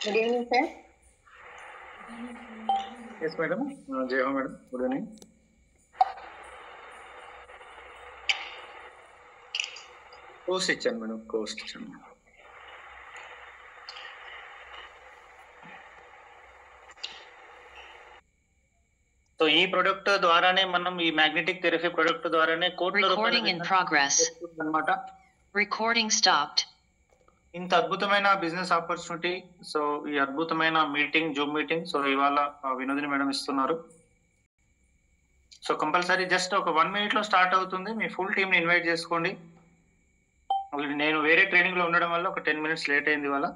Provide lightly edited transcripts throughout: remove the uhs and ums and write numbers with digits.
Good evening, sir. Yes, madam. Jai Ho, madam. Good evening. Cost ఇచ్చాను madam, Coast ఇచ్చాను. So ఈ product ద్వారానే మనం ఈ మ్యాగ్నెటిక్ థెరపీ ప్రొడక్ట్ ద్వారానే కోట్ల Recording in progress. అన్నమాట. Recording stopped. ఇంత అద్భుతమైన బిజినెస్ ఆపర్చునిటీ, సో ఈ అద్భుతమైన మీటింగ్, జూమ్ మీటింగ్, సో ఇవాళ వినోదిని మేడం ఇస్తున్నారు. సో కంపల్సరీ జస్ట్ ఒక 1 minute లో స్టార్ట్ అవుతుంది. మీ ఫుల్ టీమ్ ని ఇన్వైట్ చేసుకోండి. నేను వేరే ట్రైనింగ్ లో ఉండడం వల్ల ఒక 10 minutes లేట్ అయింది ఇవాళ.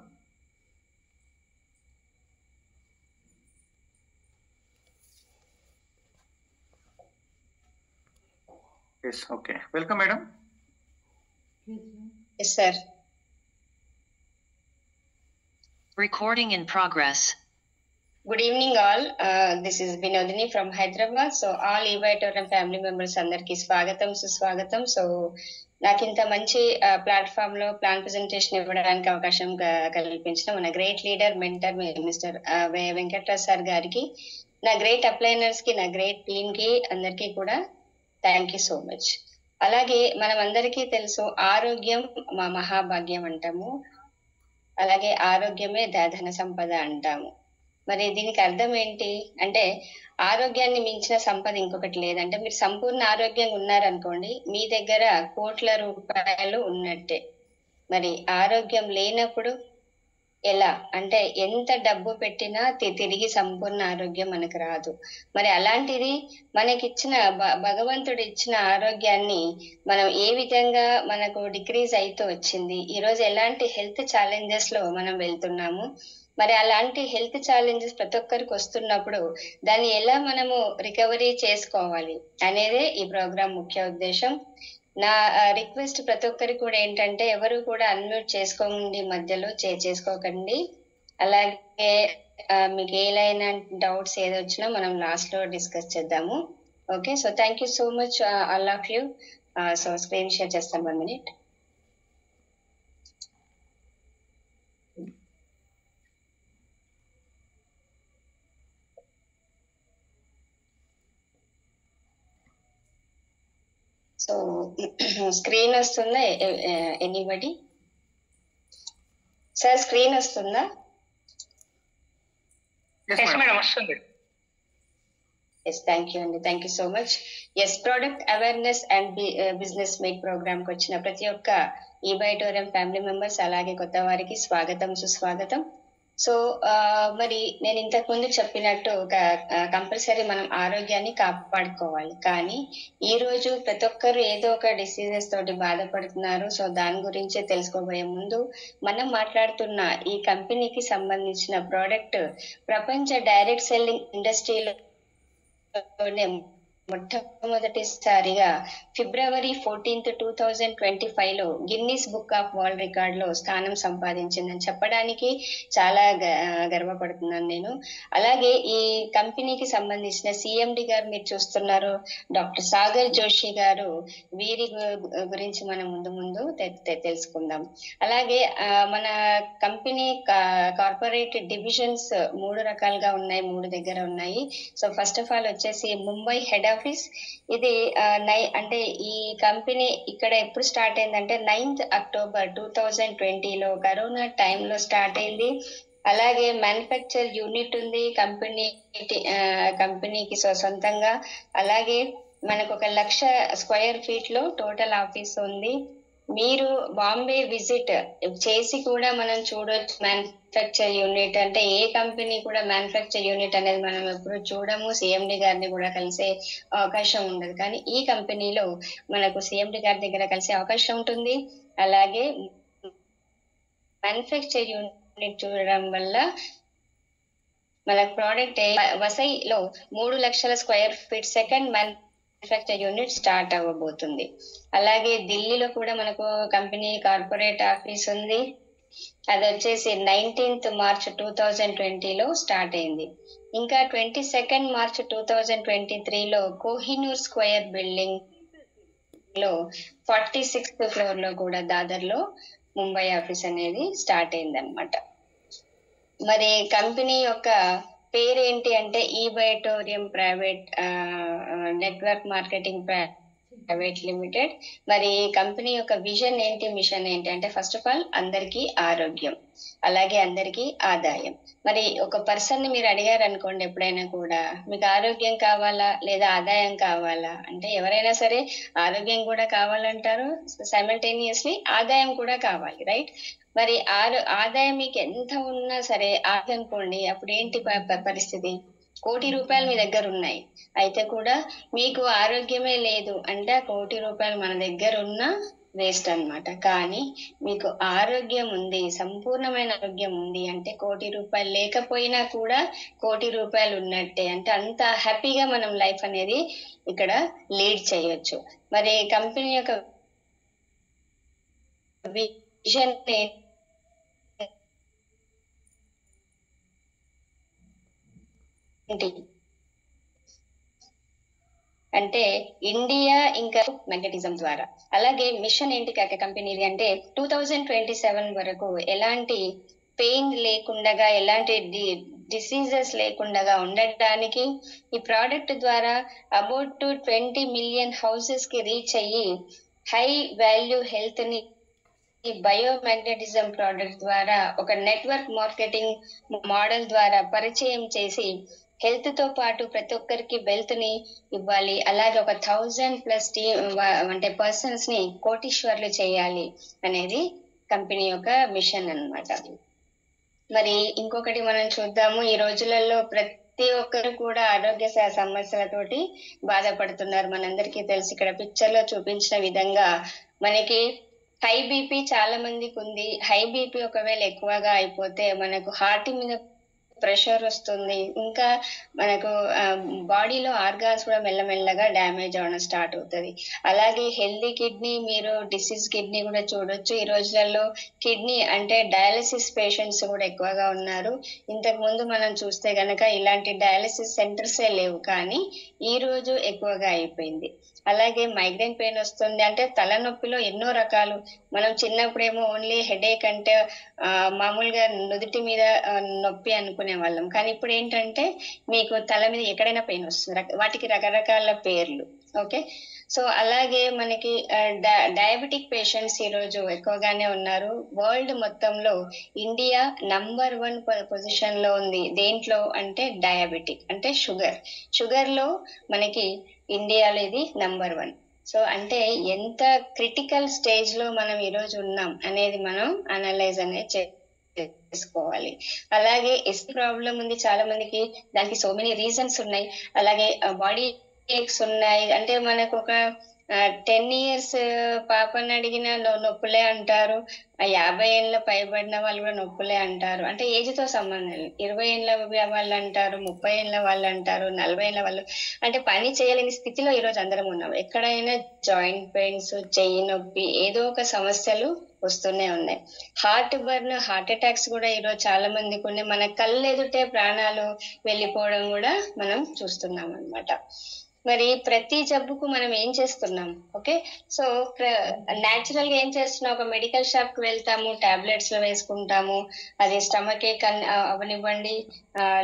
Yes, okay, welcome madam. Yes, sir. Recording in progress. Good evening, all. This is Vinodini from Hyderabad. So, all e-Bitorum family members అందరికి స్వాగతం, సుస్వాగతం. సో నాకు ఇంత మంచి ప్లాట్ఫామ్ లో ప్లాన్ ప్రెజెంటేషన్ ఇవ్వడానికి అవకాశం కల్పించిన మన great leader mentor mister Venkatraj sir గారికి, నా గ్రేట్ అప్లైనర్స్ కి, నా గ్రేట్ టీమ్ కి అందరికీ కూడా థ్యాంక్ యూ సో మచ్. అలాగే మనం అందరికీ తెలుసు, ఆరోగ్యం మా మహాభాగ్యం అంటాము, అలాగే ఆరోగ్యమే ధన సంపద అంటాము. మరి దీనికి అర్థం ఏంటి అంటే, ఆరోగ్యాన్ని మించిన సంపద ఇంకొకటి లేదంటే, మీరు సంపూర్ణ ఆరోగ్యంగా ఉన్నారనుకోండి, మీ దగ్గర కోట్ల రూపాయలు ఉన్నట్టే. మరి ఆరోగ్యం లేనప్పుడు ఎలా అంటే, ఎంత డబ్బు పెట్టినా తిరిగి సంపూర్ణ ఆరోగ్యం మనకు రాదు. మరి అలాంటిది మనకిచ్చిన భగవంతుడు ఇచ్చిన ఆరోగ్యాన్ని మనం ఏ విధంగా మనకు డిక్రీజ్ అవుతూ వచ్చింది, ఈరోజు ఎలాంటి హెల్త్ ఛాలెంజెస్ లో మనం వెళ్తున్నాము, మరి అలాంటి హెల్త్ ఛాలెంజెస్ ప్రతి ఒక్కరికి వస్తున్నప్పుడు దాన్ని ఎలా మనము రికవరీ చేసుకోవాలి అనేదే ఈ ప్రోగ్రామ్ ముఖ్య ఉద్దేశం. నా రిక్వెస్ట్ ప్రతి ఒక్కరికి కూడా ఏంటంటే, ఎవరు కూడా అన్మ్యూట్ చేసుకోండి, మధ్యలో చేసుకోకండి. అలాగే మీకు ఏదైనా డౌట్స్ ఏదొచ్చినా మనం లాస్ట్ లో డిస్కస్ చేద్దాము. Okay, so thank you so much all of you. So screen share చేస్తాను 1 minute. సో స్క్రీన్ వస్తుందా ఎనీబడి? సార్ స్క్రీన్ వస్తుందా? ఎస్, థ్యాంక్ యూ అండి, thank you so much. Yes, product awareness and business make program కి వచ్చిన ప్రతి ఒక్క e-Bitorum family members, అలాగే కొత్త వారికి స్వాగతం, సుస్వాగతం. సో మరి నేను ఇంతకు ముందు చెప్పినట్టు కంపల్సరీ మనం ఆరోగ్యాన్ని కాపాడుకోవాలి. కానీ ఈ రోజు ప్రతి ఒక్కరు ఏదో ఒక డిసీజెస్ తోటి బాధపడుతున్నారు. సో దాని గురించి తెలుసుకోబోయే ముందు, మనం మాట్లాడుతున్న ఈ కంపెనీకి సంబంధించిన ప్రోడక్ట్ ప్రపంచ డైరెక్ట్ సెల్లింగ్ ఇండస్ట్రీలోనే మొట్టమొదటిసారిగా February 14th, 2025 లో Guinness book of world record లో స్థానం సంపాదించిందని చెప్పడానికి చాలా గర్వపడుతున్నాను నేను. అలాగే ఈ కంపెనీకి సంబంధించిన సిఎండి గారు మీరు చూస్తున్నారు, డాక్టర్ సాగర్ జోషి గారు. వీరి గురించి మనం ముందు తెలుసుకుందాం. అలాగే మన కంపెనీ కార్పొరేట్ డివిజన్స్ 3 రకాలుగా ఉన్నాయి, 3 దగ్గర ఉన్నాయి. సో ఫస్ట్ ఆఫ్ ఆల్ వచ్చేసి ముంబై హెడ్ ఆఫీస్. ఇది అంటే ఈ కంపెనీ ఇక్కడ ఎప్పుడు స్టార్ట్ అయిందంటే 9th October 2020 లో కరోనా టైంలో స్టార్ట్ అయింది. అలాగే మ్యానుఫ్యాక్చర్ యూనిట్ ఉంది కంపెనీకి సొంతంగా. అలాగే మనకు 1,00,000 square feet లో టోటల్ ఆఫీస్ ఉంది. మీరు బాంబే విజిట్ చేసి కూడా మనం చూడొచ్చు. మ్యానుఫ్యాక్చర్ యూనిట్ అంటే ఏ కంపెనీ కూడా మ్యానుఫ్యాక్చర్ యూనిట్ అనేది మనం ఎప్పుడు చూడము, సిఎండి గారిని కూడా కలిసే అవకాశం ఉండదు. కానీ ఈ కంపెనీలో మనకు సిఎండి గారి దగ్గర కలిసే అవకాశం ఉంటుంది. అలాగే మ్యానుఫ్యాక్చర్ యూనిట్ చూడడం వల్ల మన ప్రోడక్ట్ వసైలో 3,00,000 square feet second manufacture unit start అవ్వబోతుంది. అలాగే ఢిల్లీలో కూడా మనకు కంపెనీ కార్పొరేట్ ఆఫీస్ ఉంది. అది వచ్చేసి 19th March 2020 లో స్టార్ట్ అయింది. ఇంకా 22nd March 2023 లో కోహినూర్ స్క్వేర్ బిల్డింగ్ లో 46th floor లో కూడా దాదర్లో ముంబై ఆఫీస్ అనేది స్టార్ట్ అయింది అనమాట. మరి కంపెనీ యొక్క పేరేంటి అంటే eBiotorium private network marketing private limited. మరి కంపెనీ యొక్క విజన్ ఏంటి, మిషన్ ఏంటి అంటే ఫస్ట్ ఆఫ్ ఆల్ అందరికీ ఆరోగ్యం, అలాగే అందరికీ ఆదాయం. మరి ఒక పర్సన్ ని మీరు అడిగారు అనుకోండి ఎప్పుడైనా కూడా, మీకు ఆరోగ్యం కావాలా లేదా ఆదాయం కావాలా అంటే ఎవరైనా సరే ఆరోగ్యం కూడా కావాలంటారు, సైమల్టేనియస్లీ ఆదాయం కూడా కావాలి, రైట్? మరి ఆదాయం మీకు ఎంత ఉన్నా సరే అనుకోండి, అప్పుడు ఏంటి పరిస్థితి? ₹1,00,00,000 మీ దగ్గర ఉన్నాయి, అయితే కూడా మీకు ఆరోగ్యమే లేదు అంటే ₹1,00,00,000 మన దగ్గర ఉన్నా వేస్ట్ అన్నమాట. కానీ మీకు ఆరోగ్యం ఉంది, సంపూర్ణమైన ఆరోగ్యం ఉంది అంటే ₹1,00,00,000 లేకపోయినా కూడా ₹1,00,00,000 ఉన్నట్టే. అంటే అంత హ్యాపీగా మనం లైఫ్ అనేది ఇక్కడ లీడ్ చేయొచ్చు. మరి కంపెనీ యొక్క విజన్ అంటే ఇండియా ఇంకా మ్యాగ్నెటిజం ద్వారా. అలాగే మిషన్ ఏంటి కాక కంపెనీది అంటే 2027 వరకు ఎలాంటి పెయిన్ లేకుండా, ఎలాంటి డిసీజెస్ లేకుండా ఉండడానికి ఈ ప్రోడక్ట్ ద్వారా అబౌట్ 20 మిలియన్ హౌసెస్ కి రీచ్ అయ్యి హై వాల్యూ హెల్త్ ని ఈ బయోమాగ్నెటిజం ప్రోడక్ట్ ద్వారా ఒక నెట్వర్క్ మార్కెటింగ్ మోడల్ ద్వారా పరిచయం చేసి హెల్త్ తో పాటు ప్రతి ఒక్కరికి వెల్త్ ని ఇవ్వాలి, అలాగే ఒక 1000+ అంటే పర్సన్స్ ని కోటీశ్వర్లు చేయాలి అనేది కంపెనీ యొక్క మిషన్ అన్నమాట. మరి ఇంకొకటి మనం చూద్దాము, ఈ రోజులలో ప్రతి ఒక్కరు కూడా ఆరోగ్య సమస్యలతోటి బాధపడుతున్నారు. మనందరికీ తెలుసు, ఇక్కడ పిక్చర్ లో చూపించిన విధంగా మనకి హై బీపీ చాలా మందికి ఉంది. హై బీపీ ఒకవేళ ఎక్కువగా అయిపోతే మనకు హార్ట్ మీద ప్రెషర్ వస్తుంది, ఇంకా మనకు బాడీలో ఆర్గాన్స్ కూడా మెల్లమెల్లగా డ్యామేజ్ అవ్వడం స్టార్ట్ అవుతుంది. అలాగే హెల్దీ కిడ్నీ, మీరు డిసీజ్ కిడ్నీ కూడా చూడొచ్చు. ఈ రోజులలో కిడ్నీ అంటే డయాలసిస్ పేషెంట్స్ కూడా ఎక్కువగా ఉన్నారు. ఇంతకు ముందు మనం చూస్తే గనక ఇలాంటి డయాలసిస్ సెంటర్సే లేవు, కానీ ఈ రోజు ఎక్కువగా అయిపోయింది. అలాగే మైగ్రేన్ పెయిన్ వస్తుంది, అంటే తలనొప్పిలో ఎన్నో రకాలు. మనం చిన్నప్పుడేమో ఓన్లీ హెడేక్ అంటే మామూలుగా నుదుటి మీద నొప్పి అనుకునే వాళ్ళం, కానీ ఇప్పుడు ఏంటంటే మీకు తల మీద ఎక్కడైనా పెయిన్ వస్తుంది, వాటికి రకరకాల పేర్లు. ఓకే, సో అలాగే మనకి డయాబెటిక్ పేషెంట్స్ ఈ రోజు ఎక్కువగానే ఉన్నారు. వరల్డ్ మొత్తంలో ఇండియా నంబర్ 1 పొజిషన్ లో ఉంది. దేంట్లో అంటే డయాబెటిక్ అంటే షుగర్ లో మనకి ఇండియాలో ఇది నంబర్ 1. సో అంటే ఎంత క్రిటికల్ స్టేజ్ లో మనం ఈ రోజు ఉన్నాం అనేది మనం అనలైజ్ అనేది చేసుకోవాలి. అలాగే ఎస్టీ ప్రాబ్లం ఉంది చాలా మందికి, దానికి సో మెనీ రీజన్స్ ఉన్నాయి. అలాగే బాడీ ఏక్స్ ఉన్నాయి, అంటే మనకు ఒక 10 years పాపని అడిగిన నొప్పులే అంటారు, 50 ఏళ్ళ పైబడిన వాళ్ళు కూడా నొప్పులే అంటారు. అంటే ఏజ్ తో సంబంధం లేదు, 20 ఏళ్ళ వాళ్ళు అంటారు, 30 ఏళ్ళ వాళ్ళు అంటారు, 40 ఏళ్ళ వాళ్ళు, అంటే పని చేయలేని స్థితిలో ఈ రోజు అందరం ఉన్నాం. ఎక్కడైనా జాయింట్ పెయిన్స్, చెయ్యి నొప్పి, ఏదో ఒక సమస్యలు వస్తూనే ఉన్నాయి. హార్ట్ బర్న్, హార్ట్ అటాక్స్ కూడా ఈరోజు చాలా మందికి ఉన్నాయి. మన కళ్ళు ఎదుటే ప్రాణాలు వెళ్ళిపోవడం కూడా మనం చూస్తున్నాం అన్నమాట. మరి ప్రతి జబ్బుకు మనం ఏం చేస్తున్నాం? ఓకే, సో న్యాచురల్ గా ఏం చేస్తున్నాం, ఒక మెడికల్ షాప్ కి వెళ్తాము, టాబ్లెట్స్ లో వేసుకుంటాము, అది స్టమక్ ఏక్ అవనివ్వండి,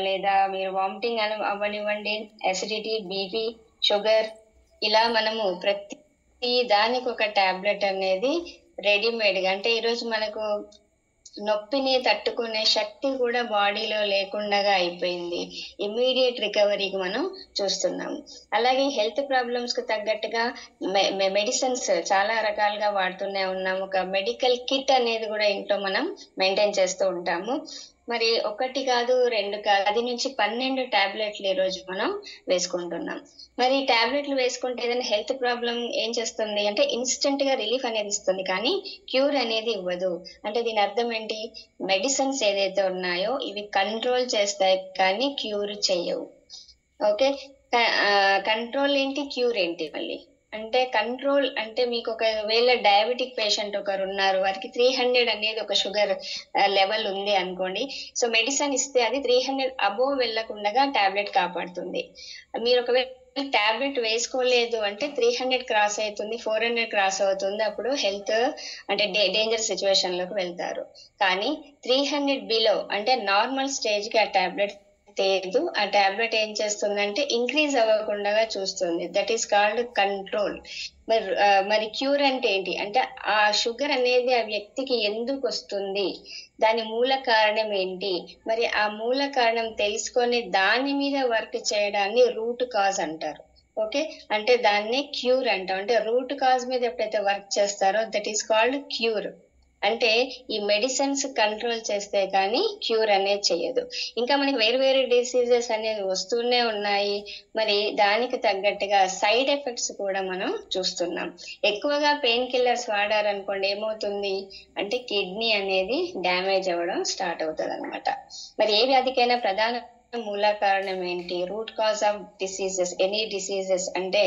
లేదా మీరు వామిటింగ్ అవనివ్వండి, అసిడిటీ, బీపీ, షుగర్, ఇలా మనము ప్రతి దానికి ఒక టాబ్లెట్ అనేది రెడీమేడ్ గా, అంటే ఈరోజు మనకు నొప్పిని తట్టుకునే శక్తి కూడా బాడీలో లేకుండా అయిపోయింది. ఇమ్మీడియట్ రికవరీకి మనం చూస్తున్నాము. అలాగే హెల్త్ ప్రాబ్లమ్స్ కు తగ్గట్టుగా మెడిసిన్స్ చాలా రకాలుగా వాడుతూనే ఉన్నాము. ఒక మెడికల్ కిట్ అనేది కూడా ఇంట్లో మనం మెయింటైన్ చేస్తూ ఉంటాము. మరి 1 కాదు 2 కాదు 10 నుంచి 12 టాబ్లెట్లు ఈ రోజు మనం వేసుకుంటున్నాం. మరి టాబ్లెట్లు వేసుకుంటే ఏదైనా హెల్త్ ప్రాబ్లం ఏం చేస్తుంది అంటే ఇన్స్టెంట్ గా రిలీఫ్ అనేది ఇస్తుంది, కానీ క్యూర్ అనేది ఇవ్వదు. అంటే దీని అర్థం ఏంటి, మెడిసిన్స్ ఏదైతే ఉన్నాయో ఇవి కంట్రోల్ చేస్తాయి కానీ క్యూర్ చేయవు. ఓకే, కంట్రోల్ ఏంటి, క్యూర్ ఏంటి? మళ్ళీ అంటే కంట్రోల్ అంటే మీకు ఒకవేళ డయాబెటిక్ పేషెంట్ ఒకరు ఉన్నారు, వారికి 300 అనేది ఒక షుగర్ లెవెల్ ఉంది అనుకోండి. సో మెడిసిన్ ఇస్తే అది 300 అబోవ్ వెళ్లకుండా టాబ్లెట్ కాపాడుతుంది. మీరు ఒకవేళ టాబ్లెట్ వేసుకోలేదు అంటే 300 క్రాస్ అవుతుంది, 400 క్రాస్ అవుతుంది, అప్పుడు హెల్త్ అంటే డేంజర్ సిచ్యువేషన్ లోకి వెళ్తారు. కానీ 300 బిలో అంటే నార్మల్ స్టేజ్ కి ఆ టాబ్లెట్ లేదు. ఆ టాబ్లెట్ ఏం చేస్తుందంటే ఇంక్రీజ్ అవ్వకుండా చూస్తుంది. That is called control. మరి క్యూర్ అంటే ఏంటి అంటే ఆ షుగర్ అనేది ఆ వ్యక్తికి ఎందుకు వస్తుంది, దాని మూల కారణం ఏంటి, మరి ఆ మూల కారణం తెలుసుకొని దాని మీద వర్క్ చేయడాన్ని రూట్ కాజ్ అంటారు. ఓకే, అంటే దాన్ని క్యూర్ అంటాం. అంటే రూట్ కాజ్ మీద ఎప్పుడైతే వర్క్ చేస్తారో దట్ ఈస్ కాల్డ్ క్యూర్. అంటే ఈ మెడిసిన్స్ కంట్రోల్ చేస్తే కానీ క్యూర్ అనేది చేయదు. ఇంకా మనకి వేరు వేరు డిసీజెస్ అనేది వస్తూనే ఉన్నాయి. మరి దానికి తగ్గట్టుగా సైడ్ ఎఫెక్ట్స్ కూడా మనం చూస్తున్నాం. ఎక్కువగా పెయిన్ కిల్లర్స్ వాడారనుకోండి ఏమవుతుంది అంటే కిడ్నీ అనేది డ్యామేజ్ అవ్వడం స్టార్ట్ అవుతుంది అనమాట. మరి ఏ వ్యాధికైనా ప్రధాన మూల కారణం ఏంటి, root cause of diseases, any diseases అంటే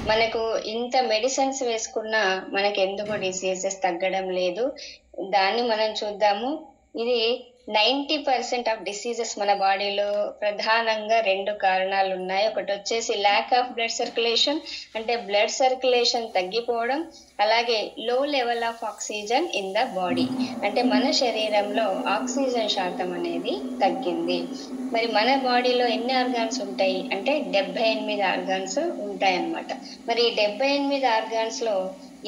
మనకు ఇంత మెడిసిన్స్ వేసుకున్నా మనకు ఎందుకు డిసీజెస్ తగ్గడం లేదు, దాన్ని మనం చూద్దాము. ఇది 90% ఆఫ్ డిసీజెస్ మన బాడీలో ప్రధానంగా 2 కారణాలు ఉన్నాయి. ఒకటి వచ్చేసి ల్యాక్ ఆఫ్ బ్లడ్ సర్క్యులేషన్, అంటే బ్లడ్ సర్క్యులేషన్ తగ్గిపోవడం, అలాగే లో level of oxygen in the body, అంటే మన శరీరంలో ఆక్సిజన్ శాతం అనేది తగ్గింది. మరి మన బాడీలో ఎన్ని ఆర్గాన్స్ ఉంటాయి అంటే 78 ఆర్గాన్స్ ఉంటాయి అన్నమాట. మరి ఈ 78 ఆర్గాన్స్ లో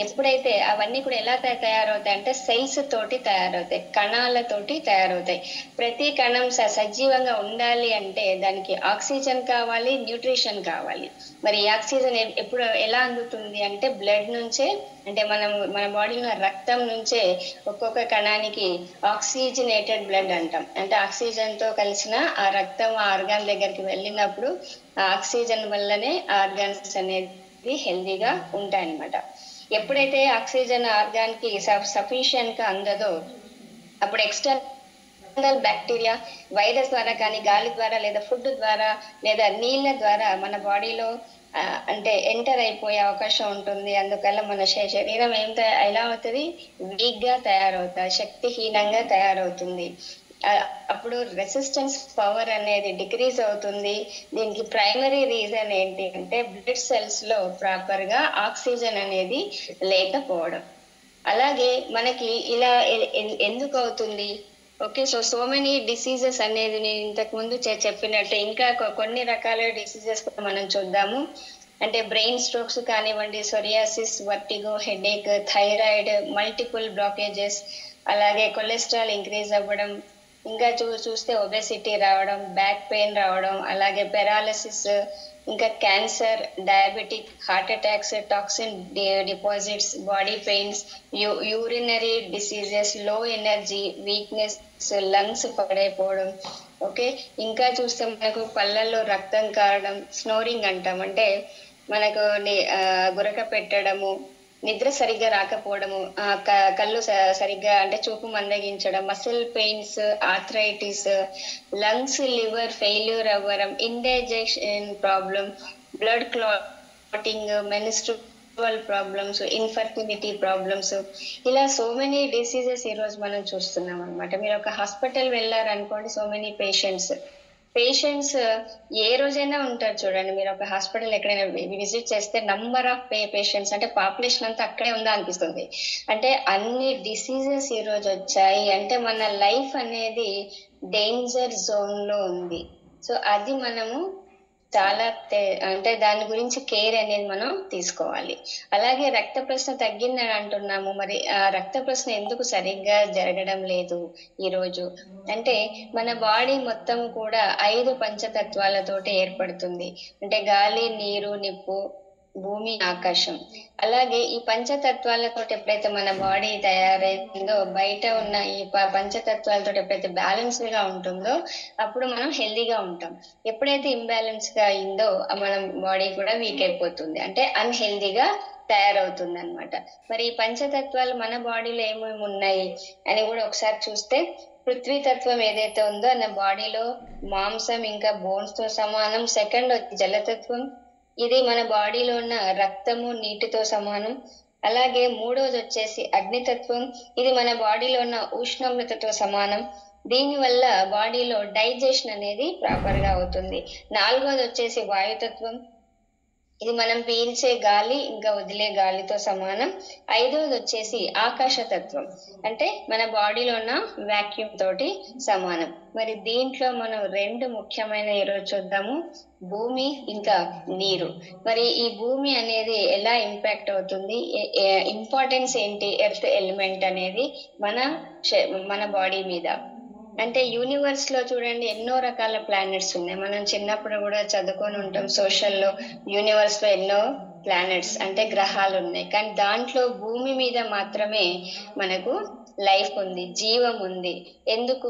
ఎప్పుడైతే అవన్నీ కూడా ఎలా తయారవుతాయి అంటే సెల్స్ తోటి తయారవుతాయి, కణాలతోటి తయారవుతాయి. ప్రతి కణం సజీవంగా ఉండాలి అంటే దానికి ఆక్సిజన్ కావాలి, న్యూట్రిషన్ కావాలి. మరి ఈ ఆక్సిజన్ ఎప్పుడు ఎలా అందుతుంది అంటే బ్లడ్ నుంచే, అంటే మన బాడీలో రక్తం నుంచే ఒక్కొక్క కణానికి ఆక్సిజనేటెడ్ బ్లడ్ అంటాం. అంటే ఆక్సిజన్ తో కలిసిన ఆ రక్తం ఆ ఆర్గాన్ దగ్గరికి వెళ్ళినప్పుడు ఆ ఆక్సిజన్ వల్లనే ఆర్గాన్స్ అనేది హెల్దీగా ఉంటాయి అన్నమాట. ఎప్పుడైతే ఆక్సిజన్ ఆర్గాన్ కి సఫిషియెంట్ గా అందదో అప్పుడు ఎక్స్టర్నల్ బ్యాక్టీరియా వైరస్ ద్వారా కానీ, గాలి ద్వారా, లేదా ఫుడ్ ద్వారా, లేదా నీళ్ళ ద్వారా మన బాడీలో అంటే ఎంటర్ అయిపోయే అవకాశం ఉంటుంది. అందువల్ల మన శరీరం ఎలా అవుతుంది, వీక్ గా తయారవుతుంది, శక్తిహీనంగా తయారవుతుంది. అప్పుడు రెసిస్టెన్స్ పవర్ అనేది డిక్రీజ్ అవుతుంది. దీనికి ప్రైమరీ రీజన్ ఏంటి అంటే బ్లడ్ సెల్స్ లో ప్రాపర్ గా ఆక్సిజన్ అనేది లేకపోవడం. అలాగే మనకి ఇలా ఎందుకు అవుతుంది, ఓకే, సో మెనీ డిసీజెస్ అనేది నేను ఇంతకు ముందు చెప్పినట్టు ఇంకా కొన్ని రకాల డిసీజెస్ కూడా మనం చూద్దాము. అంటే బ్రెయిన్ స్ట్రోక్స్ కానివ్వండి, psoriasis, vertigo, headache, thyroid, multiple blockages, అలాగే కొలెస్ట్రాల్ ఇంక్రీజ్ అవ్వడం, ఇంకా చూస్తే ఒబెసిటీ రావడం, బ్యాక్ పెయిన్ రావడం, అలాగే పెరాలసిస్, ఇంకా cancer, diabetic, heart attacks, toxin deposits, body pains, urinary diseases, లో ఎనర్జీ, వీక్నెస్, లంగ్స్ పడైపోవడం. ఓకే, ఇంకా చూస్తే మనకు పళ్ళల్లో రక్తం కారడం, స్నోరింగ్ అంటాం, అంటే మనకు గురక పెట్టడము, నిద్ర సరిగ్గా రాకపోవడము, కళ్ళు సరిగ్గా అంటే చూపు మందగించడం, muscle pains, arthritis, lungs liver failure అవ్వడం, indigestion problem, blood clotting, menstrual problems, infertility problems, ఇలా సో మెనీ డిసీజెస్ ఈ రోజు మనం చూస్తున్నాం అనమాట. మీరు ఒక హాస్పిటల్ వెళ్ళారనుకోండి, సో మెనీ పేషెంట్స్ ఏ రోజైనా ఉంటారు చూడండి. మీరు ఒక హాస్పిటల్ ఎక్కడైనా విజిట్ చేస్తే నంబర్ ఆఫ్ పేషెంట్స్ అంటే పాపులేషన్ అంతా అక్కడే ఉందా అనిపిస్తుంది. అంటే అన్ని డిసీజెస్ ఈ రోజు వచ్చాయి అంటే మన లైఫ్ అనేది డేంజర్ జోన్ లో ఉంది. సో అది మనము చాలా అంటే దాని గురించి కేర్ అనేది మనం తీసుకోవాలి. అలాగే రక్త ప్రసరణ తగ్గిందని అంటున్నాము. మరి ఆ రక్త ప్రసరణ ఎందుకు సరిగ్గా జరగడం లేదు ఈ రోజు అంటే మన బాడీ మొత్తం కూడా 5 పంచతత్వాలతోటి ఏర్పడుతుంది. అంటే గాలి, నీరు, నిప్పు, భూమి, ఆకాశం. అలాగే ఈ పంచతత్వాలతో ఎప్పుడైతే మన బాడీ తయారైందో, బయట ఉన్న ఈ పంచతత్వాలతో ఎప్పుడైతే బ్యాలెన్స్డ్ గా ఉంటుందో అప్పుడు మనం హెల్దీగా ఉంటాం. ఎప్పుడైతే ఇంబ్యాలెన్స్ గా అయిందో మన బాడీ కూడా వీక్ అయిపోతుంది, అంటే అన్హెల్దీగా తయారవుతుంది అనమాట. మరి ఈ పంచతత్వాలు మన బాడీలో ఏమేమి ఉన్నాయి అని కూడా ఒకసారి చూస్తే, పృథ్వీ తత్వం ఏదైతే ఉందో మన బాడీలో మాంసం ఇంకా బోన్స్ తో సమానం. సెకండ్ జలతత్వం, ఇది మన బాడీలో ఉన్న రక్తము, నీటితో సమానం. అలాగే మూడోది వచ్చేసి అగ్నితత్వం, ఇది మన బాడీలో ఉన్న ఉష్ణోగ్రతతో సమానం. దీని వల్ల బాడీలో డైజెషన్ అనేది ప్రాపర్ గా అవుతుంది. నాలుగోది వచ్చేసి వాయుతత్వం, ఇది మనం పీల్చే గాలి ఇంకా వదిలే గాలితో సమానం. 5వది వచ్చేసి ఆకాశతత్వం, అంటే మన బాడీలో ఉన్న వాక్యూమ్ తోటి సమానం. మరి దీంట్లో మనం 2 ముఖ్యమైన ఈరోజు చూద్దాము, భూమి ఇంకా నీరు. మరి ఈ భూమి అనేది ఎలా ఇంపాక్ట్ అవుతుంది, ఇంపార్టెన్స్ ఏంటి ఎర్త్ ఎలిమెంట్ అనేది మన బాడీ మీద. అంటే యూనివర్స్ లో చూడండి ఎన్నో రకాల ప్లానెట్స్ ఉన్నాయి. మనం చిన్నప్పుడు కూడా చదువుకొని ఉంటాం సోషల్లో, యూనివర్స్ లో ఎన్నో ప్లానెట్స్ అంటే గ్రహాలు ఉన్నాయి. కానీ దాంట్లో భూమి మీద మాత్రమే మనకు లైఫ్ ఉంది, జీవం ఉంది. ఎందుకు?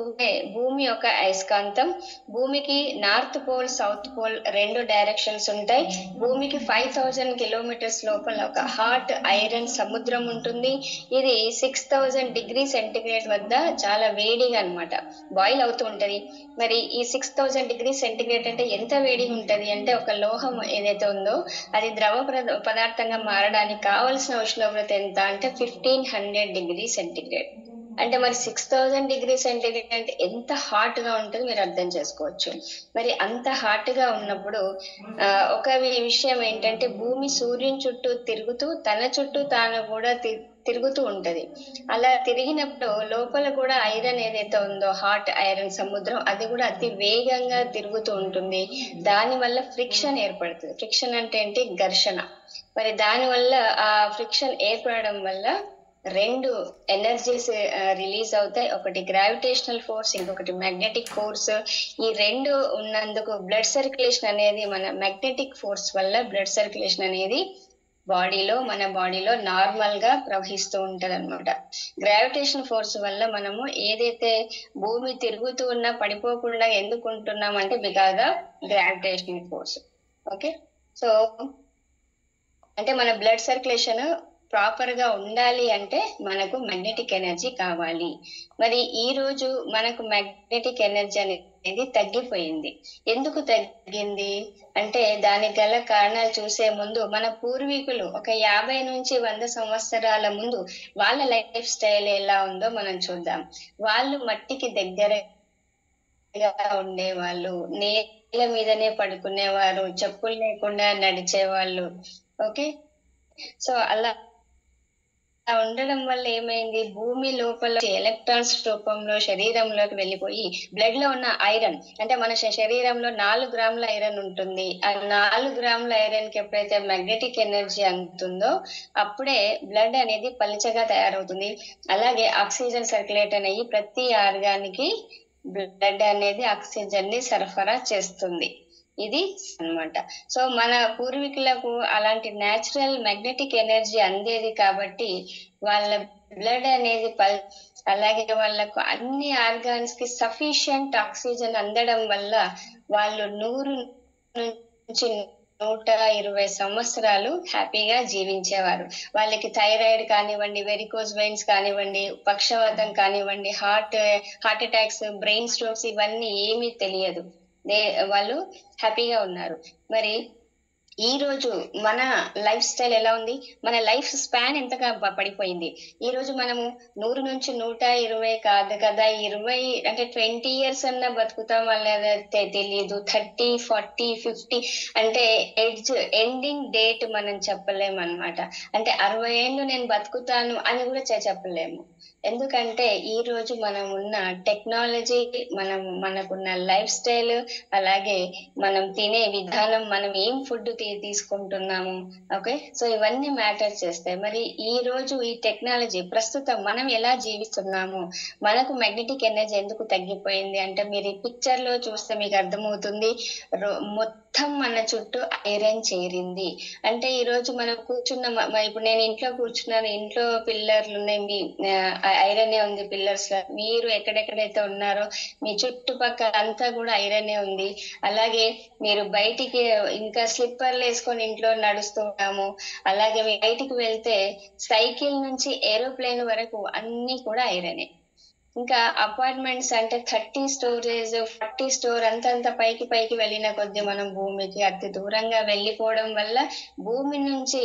భూమి ఒక అయస్కాంతం. భూమికి north pole south pole 2 directions ఉంటాయి. భూమికి 5000 కిలోమీటర్స్ లోపల ఒక హాట్ ఐరన్ సముద్రం ఉంటుంది. ఇది 6000 డిగ్రీ సెంటిగ్రేడ్ వద్ద చాలా వేడిగా అన్నమాట బాయిల్ అవుతూ ఉంటది. మరి ఈ 6000 డిగ్రీ సెంటిగ్రేడ్ అంటే ఎంత వేడిగా ఉంటది అంటే, ఒక లోహం ఏదైతే ఉందో అది ద్రవ పదార్థంగా మారడానికి కావలసిన ఉష్ణోగ్రత ఎంత అంటే 1500 డిగ్రీ సెంటిగ్రేడ్. అంటే మరి 6000 డిగ్రీ సెంటిగ్రేడ్ అంటే ఎంత హాట్ గా ఉంటుంది మీరు అర్థం చేసుకోవచ్చు. మరి అంత హాట్ గా ఉన్నప్పుడు ఒక విషయం ఏంటంటే, భూమి సూర్యుని చుట్టూ తిరుగుతూ తన చుట్టూ తాను కూడా తిరుగుతూ ఉంటది. అలా తిరిగినప్పుడు లోపల కూడా ఐరన్ ఏదైతే ఉందో హాట్ ఐరన్ సముద్రం, అది కూడా అతి వేగంగా తిరుగుతూ ఉంటుంది. దాని వల్ల ఫ్రిక్షన్ ఏర్పడుతుంది. ఫ్రిక్షన్ అంటే ఏంటి? ఘర్షణ. మరి దాని వల్ల ఆ ఫ్రిక్షన్ ఏర్పడడం వల్ల 2 ఎనర్జీస్ రిలీజ్ అవుతాయి. ఒకటి గ్రావిటేషనల్ ఫోర్స్, ఇంకొకటి మ్యాగ్నెటిక్ ఫోర్స్. ఈ 2 ఉన్నందుకు బ్లడ్ సర్క్యులేషన్ అనేది, మన మ్యాగ్నెటిక్ ఫోర్స్ వల్ల బ్లడ్ సర్క్యులేషన్ అనేది మన బాడీలో నార్మల్ గా ప్రవహిస్తూ ఉంటది అనమాట. గ్రావిటేషన్ ఫోర్స్ వల్ల మనము ఏదైతే భూమి తిరుగుతూ ఉన్నా పడిపోకుండా ఎందుకు ఉంటున్నాం అంటే because of gravitational force. Okay, so అంటే మన బ్లడ్ సర్క్యులేషన్ ప్రాపర్ గా ఉండాలి అంటే మనకు మ్యాగ్నెటిక్ ఎనర్జీ కావాలి. మరి ఈ రోజు మనకు మ్యాగ్నెటిక్ ఎనర్జీ అనేది తగ్గిపోయింది. ఎందుకు తగ్గింది అంటే దానికి గల కారణాలు చూసే ముందు మన పూర్వీకులు ఒక 50 నుంచి 100 సంవత్సరాల ముందు వాళ్ళ లైఫ్ స్టైల్ ఎలా ఉందో మనం చూద్దాం. వాళ్ళు మట్టికి దగ్గరగా ఉండేవాళ్ళు, నేల మీదనే పడుకునేవారు, చెప్పులు లేకుండా నడిచేవాళ్ళు. ఓకే, సో అలా ఉండడం వల్ల ఏమైంది, భూమి లోపల ఎలక్ట్రాన్స్ రూపంలో శరీరంలోకి వెళ్ళిపోయి బ్లడ్ లో ఉన్న ఐరన్, అంటే మన శరీరంలో 4 గ్రాముల ఐరన్ ఉంటుంది. ఆ 4 గ్రాముల ఐరన్ కి ఎప్పుడైతే మ్యాగ్నెటిక్ ఎనర్జీ అందుతుందో అప్పుడే బ్లడ్ అనేది పలుచగా తయారవుతుంది. అలాగే ఆక్సిజన్ సర్క్యులేట్ అయ్యి ప్రతి ఆర్గానికి బ్లడ్ అనేది ఆక్సిజన్ ని సరఫరా చేస్తుంది. ఇది అన్నమాట. సో మన పూర్వీకులకు అలాంటి న్యాచురల్ మ్యాగ్నెటిక్ ఎనర్జీ అందేది కాబట్టి వాళ్ళ బ్లడ్ అనేది అలాగే వాళ్ళకు అన్ని ఆర్గాన్స్ కి సఫిషియంట్ ఆక్సిజన్ అందడం వల్ల వాళ్ళు 100 నుంచి 120 సంవత్సరాలు హ్యాపీగా జీవించేవారు. వాళ్ళకి థైరాయిడ్ కానివ్వండి, వెరికోజ్ వెయిన్స్ కానివ్వండి, పక్షవాతం కానివ్వండి, హార్ట్ అటాక్స్, బ్రెయిన్ స్ట్రోక్స్ ఇవన్నీ ఏమీ తెలియదు. వాళ్ళు హ్యాపీగా ఉన్నారు. మరి ఈ రోజు మన లైఫ్ స్టైల్ ఎలా ఉంది, మన లైఫ్ స్పాన్ ఎంతగా పడిపోయింది. ఈ రోజు మనము 100 నుంచి 120 కాదు కదా, 20 అంటే 20 years అన్నా బతుకుతాం అనేది తెలియదు. 30, 40, 50 అంటే ఎండింగ్ డేట్ మనం చెప్పలేమన్నమాట. అంటే 60 ఏళ్ళు నేను బతుకుతాను అని కూడా చెప్పలేము. ఎందుకంటే ఈ రోజు మనం ఉన్న టెక్నాలజీ, మనకున్న లైఫ్ స్టైల్, అలాగే మనం తినే విధానం, మనం ఏం ఫుడ్ తీసుకుంటున్నాము. ఓకే, సో ఇవన్నీ మ్యాటర్ చేస్తాయి. మరి ఈ రోజు ఈ టెక్నాలజీ ప్రస్తుతం మనం ఎలా జీవిస్తున్నాము, మనకు మ్యాగ్నెటిక్ ఎనర్జీ ఎందుకు తగ్గిపోయింది అంటే మీరు ఈ పిక్చర్ లో చూస్తే మీకు అర్థమవుతుంది. మొత్తం మన చుట్టూ ఐరన్ చేరింది. అంటే ఈ రోజు మనం ఇప్పుడు నేను ఇంట్లో కూర్చున్నాను, ఇంట్లో పిల్లర్లు ఉన్నాయి, ఐరనే ఉంది పిల్లర్స్ లో. మీరు ఎక్కడెక్కడైతే ఉన్నారో మీ చుట్టుపక్కల అంతా కూడా ఐరనే ఉంది. అలాగే మీరు బయటికి ఇంకా స్లిప్పర్లు వేసుకొని ఇంట్లో నడుస్తున్నాము. అలాగే బయటికి వెళ్తే సైకిల్ నుంచి ఏరోప్లేన్ వరకు అన్ని కూడా ఐరనే. ఇంకా అపార్ట్మెంట్స్ అంటే 30 స్టోరేజ్ 40 స్టోర్ అంతంత పైకి పైకి వెళ్ళిన కొద్దీ మనం భూమికి అతి దూరంగా వెళ్ళిపోవడం వల్ల భూమి నుంచి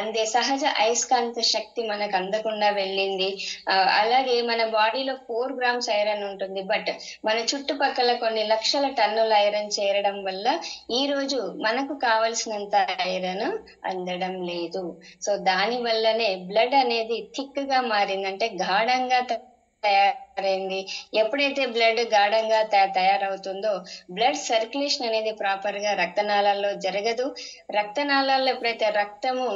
అందే సహజ అయస్కాంత శక్తి మనకు అందకుండా వెళ్ళింది. అలాగే మన బాడీలో 4 గ్రామ్స్ ఐరన్ ఉంటుంది, బట్ మన చుట్టుపక్కల కొన్ని లక్షల టన్నుల ఐరన్ చేరడం వల్ల ఈ రోజు మనకు కావలసినంత ఐరన్ అందడం లేదు. సో దాని వల్లనే బ్లడ్ అనేది థిక్ గా మారింది, అంటే గాఢంగా తయారైంది. ఎప్పుడైతే బ్లడ్ గాఢంగా తయారవుతుందో బ్లడ్ సర్క్యులేషన్ అనేది ప్రాపర్ గా రక్తనాళాల్లో జరగదు. రక్తనాళాల్లో ఎప్పుడైతే రక్తము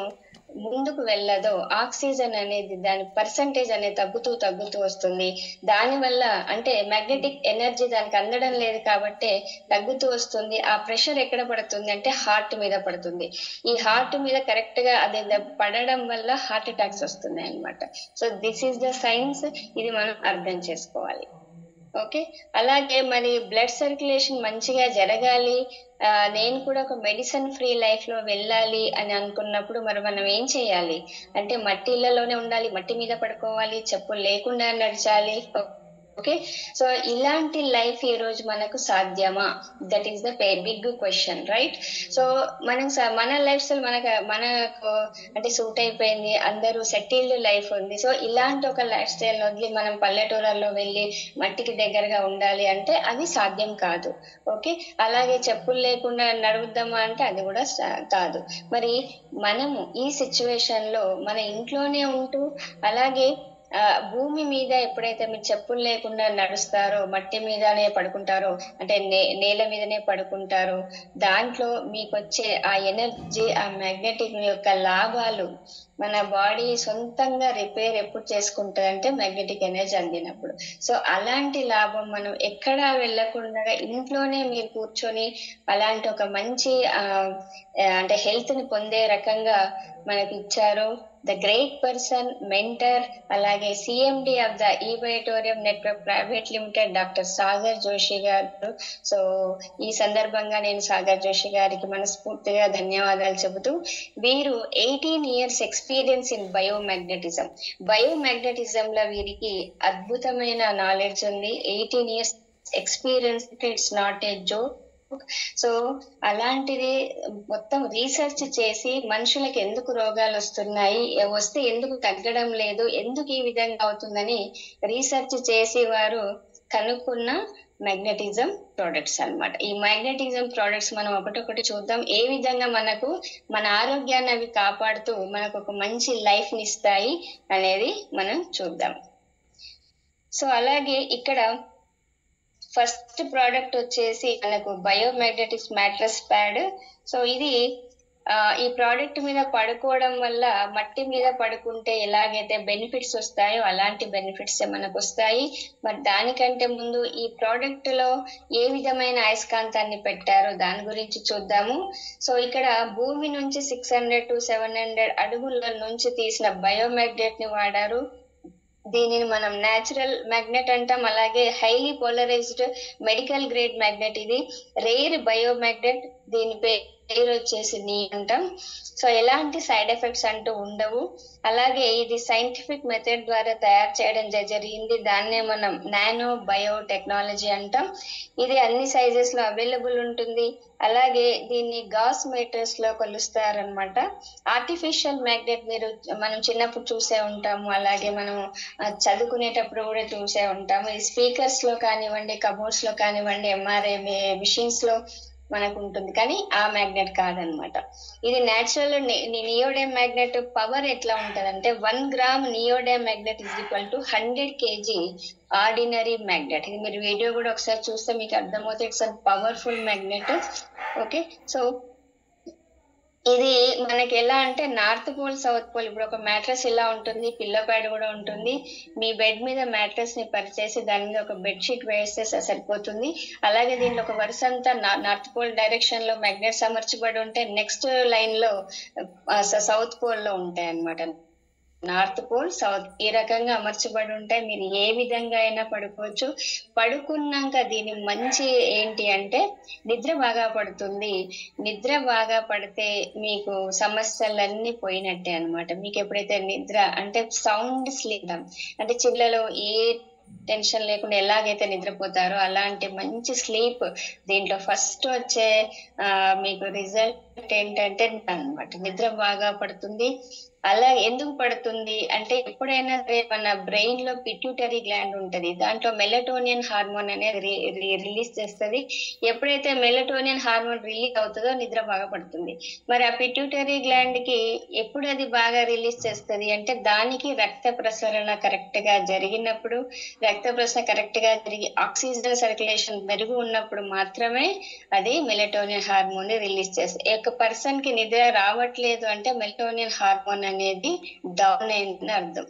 ముందుకు వెళ్ళదో ఆక్సిజన్ అనేది దాని పర్సంటేజ్ అనేది తగ్గుతూ వస్తుంది. దాని వల్ల అంటే మ్యాగ్నెటిక్ ఎనర్జీ దానికి అందడం లేదు కాబట్టి తగ్గుతూ వస్తుంది. ఆ ప్రెషర్ ఎక్కడ పడుతుంది అంటే హార్ట్ మీద పడుతుంది. ఈ హార్ట్ మీద కరెక్ట్ గా అది పడడం వల్ల హార్ట్ అటాక్స్ వస్తున్నాయి అన్నమాట. So this is the science, ఇది మనం అర్థం చేసుకోవాలి. ఓకే, అలాగే మరి బ్లడ్ సర్క్యులేషన్ మంచిగా జరగాలి, నేను కూడా ఒక మెడిసిన్ ఫ్రీ లైఫ్ లో వెళ్ళాలి అని అనుకున్నప్పుడు మరి మనం ఏం చేయాలి అంటే మట్టి ఇళ్లలోనే ఉండాలి, మట్టి మీద పడుకోవాలి, చెప్పులు లేకుండా నడచాలి. ఓకే, సో ఇలాంటి లైఫ్ ఈ రోజు మనకు సాధ్యమా? That is the big question, right? So మనం మన లైఫ్ స్టైల్ మనకు అంటే సూట్ అయిపోయింది, అందరూ సెటిల్డ్ లైఫ్ ఉంది. సో ఇలాంటి ఒక లైఫ్ స్టైల్ వదిలి మనం పల్లెటూరుల్లో వెళ్ళి మట్టికి దగ్గరగా ఉండాలి అంటే అది సాధ్యం కాదు. ఓకే, అలాగే చెప్పులు లేకుండా నడుద్దామా అంటే అది కూడా కాదు. మరి మనము ఈ సిచ్యువేషన్ లో మన ఇంట్లోనే ఉంటూ అలాగే భూమి మీద ఎప్పుడైతే మీరు చెప్పులు లేకుండా నడుస్తారో, మట్టి మీదనే పడుకుంటారో, అంటే నేల మీదనే పడుకుంటారో, దాంట్లో మీకు వచ్చే ఆ ఎనర్జీ, ఆ మ్యాగ్నెటిక్ యొక్క లాభాలు మన బాడీ సొంతంగా రిపేర్ ఎప్పుడు చేసుకుంటుంది అంటే మ్యాగ్నెటిక్ ఎనర్జీ అందినప్పుడు. సో అలాంటి లాభం మనం ఎక్కడా వెళ్ళకుండా ఇంట్లోనే మీరు కూర్చొని అలాంటి ఒక మంచి అంటే హెల్త్ ని పొందే రకంగా మనకి ఇచ్చారు ద గ్రేట్ పర్సన్, మెంటర్, అలాగే CMD of the eBiotorium network private limited doctor Sagar Joshi garu. So ఈ సందర్భంగా నేను సాగర్ జోషి గారికి మనస్ఫూర్తిగా ధన్యవాదాలు చెబుతూ, వీరు 18 years ఎక్స్పీరియన్స్ ఇన్ బయోమాగ్నెటిజం లో వీరికి అద్భుతమైన నాలెడ్జ్ ఉంది. 18 years experience, it's not a joke. So అలాంటిది మొత్తం రీసెర్చ్ చేసి మనుషులకు ఎందుకు రోగాలు వస్తున్నాయి, వస్తే ఎందుకు తగ్గడం లేదు, ఎందుకు ఈ విధంగా అవుతుందని రీసెర్చ్ చేసి వారు కనుక్కున్న మ్యాగ్నెటిజం ప్రోడక్ట్స్ అన్నమాట. ఈ మ్యాగ్నెటిజం ప్రోడక్ట్స్ మనం ఒకటొకటి చూద్దాం, ఏ విధంగా మనకు మన ఆరోగ్యాన్ని అవి కాపాడుతూ మనకు ఒక మంచి లైఫ్ ని ఇస్తాయి అనేది మనం చూద్దాం. సో అలాగే ఇక్కడ ఫస్ట్ ప్రోడక్ట్ వచ్చేసి మనకు బయోమాగ్నెటిక్స్ మ్యాట్రస్ ప్యాడ్. సో ఇది ఈ ప్రోడక్ట్ మీద పడుకోవడం వల్ల మట్టి మీద పడుకుంటే ఎలాగైతే బెనిఫిట్స్ వస్తాయో అలాంటి బెనిఫిట్స్ మనకు వస్తాయి. మరి దానికంటే ముందు ఈ ప్రోడక్ట్ లో ఏ విధమైన అయస్కాంతాన్ని పెట్టారో దాని గురించి చూద్దాము. సో ఇక్కడ భూమి నుంచి 600 to 700 అడుగుల నుంచి తీసిన బయోమాగ్నెట్ ని వాడారు. దీనిని మనం న్యాచురల్ మ్యాగ్నెట్ అంటాం. అలాగే highly polarized medical grade magnet, ఇది రేర్ బయోమాగ్నెట్, దీని పేరు వచ్చేసి నీ అంటాం. సో ఎలాంటి సైడ్ ఎఫెక్ట్స్ అంటూ ఉండవు. అలాగే ఇది సైంటిఫిక్ మెథడ్ ద్వారా తయారు చేయడం జరిగింది, దాన్నే మనం నానో బయో టెక్నాలజీ అంటాం. ఇది అన్ని సైజెస్ లో అవైలబుల్ ఉంటుంది. అలాగే దీన్ని గాస్ మీటర్స్ లో కొలుస్తారనమాట. ఆర్టిఫిషియల్ మ్యాగ్నెట్ మనం చిన్నప్పుడు చూసే ఉంటాము, అలాగే మనం చదువుకునేటప్పుడు కూడా చూసే ఉంటాము. ఈ స్పీకర్స్ లో కానివ్వండి, కబోర్డ్స్ లో కానివ్వండి, ఎంఆర్ఐ మిషన్స్ లో మనకు ఉంటుంది, కానీ ఆ మ్యాగ్నెట్ కాదనమాట. ఇది న్యాచురల్ నియోడైమ్ మ్యాగ్నెట్ పవర్ ఎట్లా ఉంటదంటే 1 gram neodymium magnet is equal to 100 kg ordinary magnet. ఇది మీరు వీడియో కూడా ఒకసారి చూస్తే మీకు అర్థమవుతుంది, it's a powerful magnet. Okay, so ఇది మనకి ఎలా అంటే నార్త్ పోల్ సౌత్ పోల్. ఇప్పుడు ఒక మ్యాట్రస్ ఇలా ఉంటుంది, పిల్లో ప్యాడ్ కూడా ఉంటుంది. మీ బెడ్ మీద మ్యాట్రస్ ని పరిచేసి దాని మీద ఒక బెడ్షీట్ వేస్తే సరిపోతుంది. అలాగే దీంట్లో ఒక వరుస అంతా నార్త్ పోల్ డైరెక్షన్ లో మ్యాగ్నెట్స్ అమర్చబడి ఉంటే నెక్స్ట్ లైన్ లో సౌత్ పోల్ లో ఉంటాయి అన్నమాట. నార్త్ పోల్ సౌత్ ఈ రకంగా అమర్చబడి ఉంటాయి. మీరు ఏ విధంగా అయినా పడుకోవచ్చు. పడుకున్నాక దీని మంచి ఏంటి అంటే నిద్ర బాగా పడుతుంది. నిద్ర బాగా పడితే మీకు సమస్యలన్నీ పోయినట్టే అన్నమాట. మీకు ఎప్పుడైతే నిద్ర అంటే సౌండ్ స్లీప్ అంటే చిల్లలో ఏ టెన్షన్ లేకుండా ఎలాగైతే నిద్రపోతారో అలాంటి మంచి స్లీప్ దీంట్లో ఫస్ట్ వచ్చే మీకు రిజల్ట్ ఏంటంటే అన్నమాట నిద్ర బాగా పడుతుంది. అలా ఎందుకు పడుతుంది అంటే ఎప్పుడైనా సరే మన బ్రెయిన్ లో పిట్యూటరీ గ్లాండ్ ఉంటది, దాంట్లో మెలటోనియన్ హార్మోన్ అనేది రిలీజ్ చేస్తుంది. ఎప్పుడైతే మెలటోనియన్ హార్మోన్ రిలీజ్ అవుతుందో నిద్ర బాగా పడుతుంది. మరి ఆ పిట్యూటరీ గ్లాండ్ కి ఎప్పుడు అది బాగా రిలీజ్ చేస్తుంది అంటే దానికి రక్త ప్రసరణ కరెక్ట్ గా జరిగినప్పుడు, రక్త ప్రసరణ కరెక్ట్ గా జరిగి ఆక్సిజన్ సర్క్యులేషన్ మెరుగు ఉన్నప్పుడు మాత్రమే అది మెలటోనియన్ హార్మోన్ రిలీజ్ చేస్తుంది. ఒక పర్సన్ కి నిద్ర రావట్లేదు అంటే మెలటోనియన్ హార్మోన్ అనేది డౌన్ అయిందని అర్థం.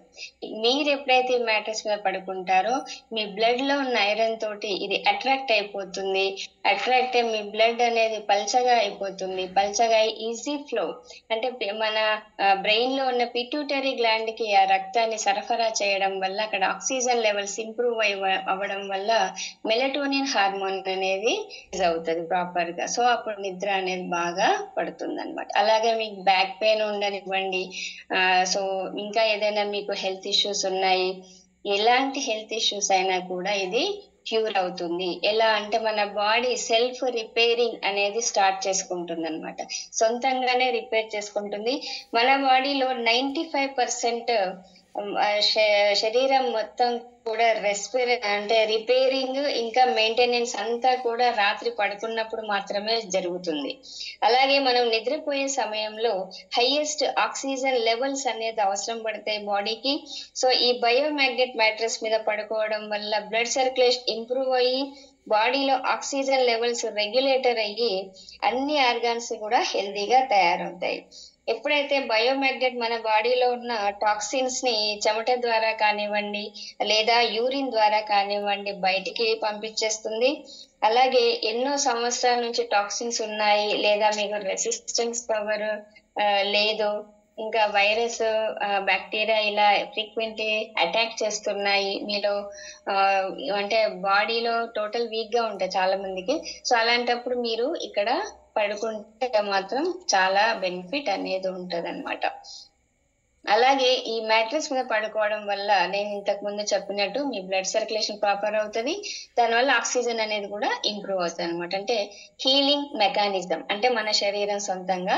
మీరు ఎప్పుడైతే ఈ మ్యాట్రెస్ మీద పడుకుంటారో మీ బ్లడ్ లో ఉన్న ఐరన్ తోటి ఇది అట్రాక్ట్ అయిపోతుంది. అట్రాక్ట్ అయ్యి మీ బ్లడ్ అనేది పల్చగా అయిపోతుంది. పల్చగా ఈజీ ఫ్లో అంటే మన బ్రెయిన్ లో ఉన్న పిట్యూటరీ గ్లాండ్ కి ఆ రక్తాన్ని సరఫరా చేయడం వల్ల అక్కడ ఆక్సిజన్ లెవెల్స్ ఇంప్రూవ్ అవ్వడం వల్ల మెలటోనియన్ హార్మోన్ అనేది అవుతుంది ప్రాపర్ గా. సో అప్పుడు నిద్ర అనేది బాగా పడుతుంది అనమాట. అలాగే మీకు బ్యాక్ పెయిన్ ఉండనివ్వండి, సో ఇంకా ఏదైనా మీకు హెల్త్ ఇష్యూస్ ఉన్నాయి, ఎలాంటి హెల్త్ ఇష్యూస్ అయినా కూడా ఇది క్యూర్ అవుతుంది. ఎలా అంటే మన బాడీ సెల్ఫ్ రిపేరింగ్ అనేది స్టార్ట్ చేసుకుంటుంది అనమాట. సొంతంగానే రిపేర్ చేసుకుంటుంది. మన బాడీలో 95% శరీరం మొత్తం కూడా రిపేరింగ్ ఇంకా మెయింటెనెన్స్ అంతా కూడా రాత్రి పడుకున్నప్పుడు మాత్రమే జరుగుతుంది. అలాగే మనం నిద్రపోయే సమయంలో హైయెస్ట్ ఆక్సిజన్ లెవెల్స్ అనేది అవసరం పడతాయి బాడీకి. సో ఈ బయోమాగ్నెట్ మ్యాట్రెస్ మీద పడుకోవడం వల్ల బ్లడ్ సర్క్యులేషన్ ఇంప్రూవ్ అయ్యి బాడీలో ఆక్సిజన్ లెవెల్స్ రెగ్యులేటర్ అయ్యి అన్ని ఆర్గాన్స్ కూడా హెల్దీగా తయారవుతాయి. ఎప్పుడైతే బయోమాగ్నెట్ మన బాడీలో ఉన్న టాక్సిన్స్ ని చెమట ద్వారా కానివ్వండి లేదా యూరిన్ ద్వారా కానివ్వండి బయటికి పంపించేస్తుంది. అలాగే ఎన్నో సంవత్సరాల నుంచి టాక్సిన్స్ ఉన్నాయి లేదా మీకు రెసిస్టెన్స్ పవర్ లేదు, ఇంకా వైరస్ బ్యాక్టీరియా ఇలా ఫ్రీక్వెంట్లీ అటాక్ చేస్తున్నాయి మీలో, అంటే బాడీలో టోటల్ వీక్ గా ఉంటాయి చాలా మందికి. సో అలాంటప్పుడు మీరు ఇక్కడ పడుకుంటే మాత్రం చాలా బెనిఫిట్ అనేది ఉంటది అనమాట. అలాగే ఈ మ్యాట్రెస్ మీద పడుకోవడం వల్ల నేను ఇంతకు ముందు చెప్పినట్టు మీ బ్లడ్ సర్క్యులేషన్ ప్రాపర్ అవుతుంది. దానివల్ల ఆక్సిజన్ అనేది కూడా ఇంప్రూవ్ అవుతుంది అనమాట. అంటే హీలింగ్ మెకానిజం, అంటే మన శరీరం సొంతంగా